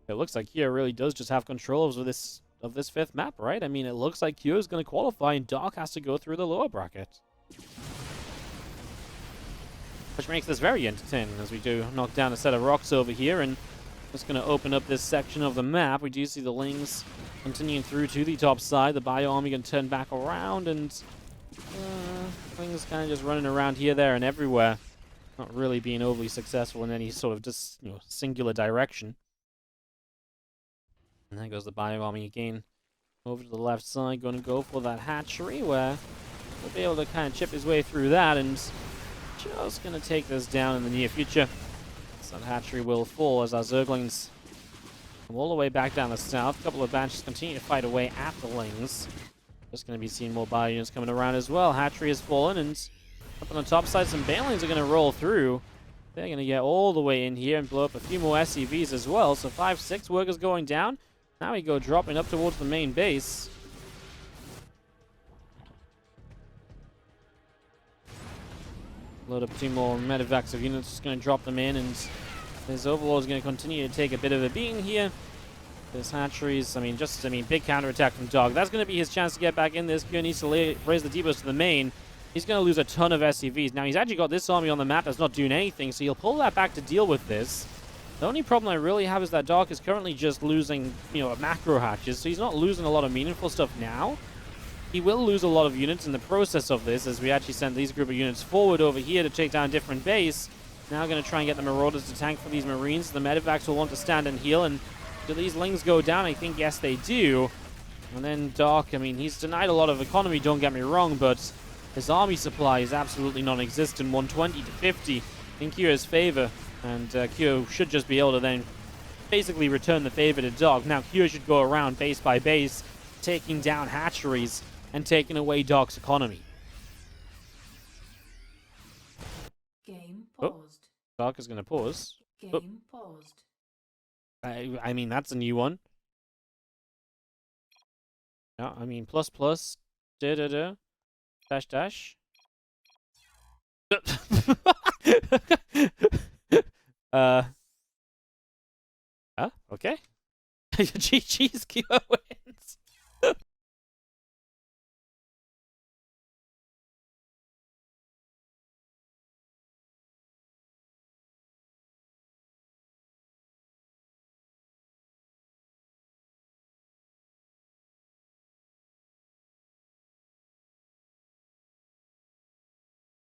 It looks like Kure really does just have control of this 5th map, right? I mean, it looks like Kure is going to qualify and Dark has to go through the lower bracket. Which makes this very entertaining as we do knock down a set of rocks over here, and just going to open up this section of the map. We do see the Lings continuing through to the top side. The Bio Army going to turn back around, and Lings kind of just running around here, there, and everywhere. Not really being overly successful in any sort of just singular direction. And there goes the Bio Army again. Over to the left side, going to go for that hatchery, where he'll be able to kind of chip his way through that, and just going to take this down in the near future. So that hatchery will fall as our Zerglings come all the way back down the south. A couple of Banshees continue to fight away at the Lings. Just going to be seeing more Bio units coming around as well. Hatchery has fallen, and up on the top side, some Banelings are going to roll through. They're going to get all the way in here and blow up a few more SCVs as well. So 5-6 workers going down. Now we go dropping up towards the main base. Load up 2 more medevacs of units, just going to drop them in, and this Overlord is going to continue to take a bit of a beating here. This hatcheries, big counterattack from Dog. That's going to be his chance to get back in this. Kure needs to raise the depots to the main. He's going to lose a ton of SCVs. Now, he's actually got this army on the map that's not doing anything, so he'll pull that back to deal with this. The only problem I really have is that Dark is currently just losing, macro hatches, so he's not losing a lot of meaningful stuff now. He will lose a lot of units in the process of this, as we actually send these group of units forward over here to take down a different base. Now going to try and get the Marauders to tank for these Marines. The medevacs will want to stand and heal, and do these Lings go down? I think, yes, they do. And then Dark, he's denied a lot of economy, don't get me wrong, but his army supply is absolutely non-existent, 120 to 50 in Kure's favor. And Kure should just be able to then basically return the favor to Dog. Now Kure should go around base by base, taking down hatcheries and taking away Dog's economy. Game paused. Dark is going to pause. Game paused. That's a new one. Yeah, plus plus, dash dash. Okay. GG's, Kyo.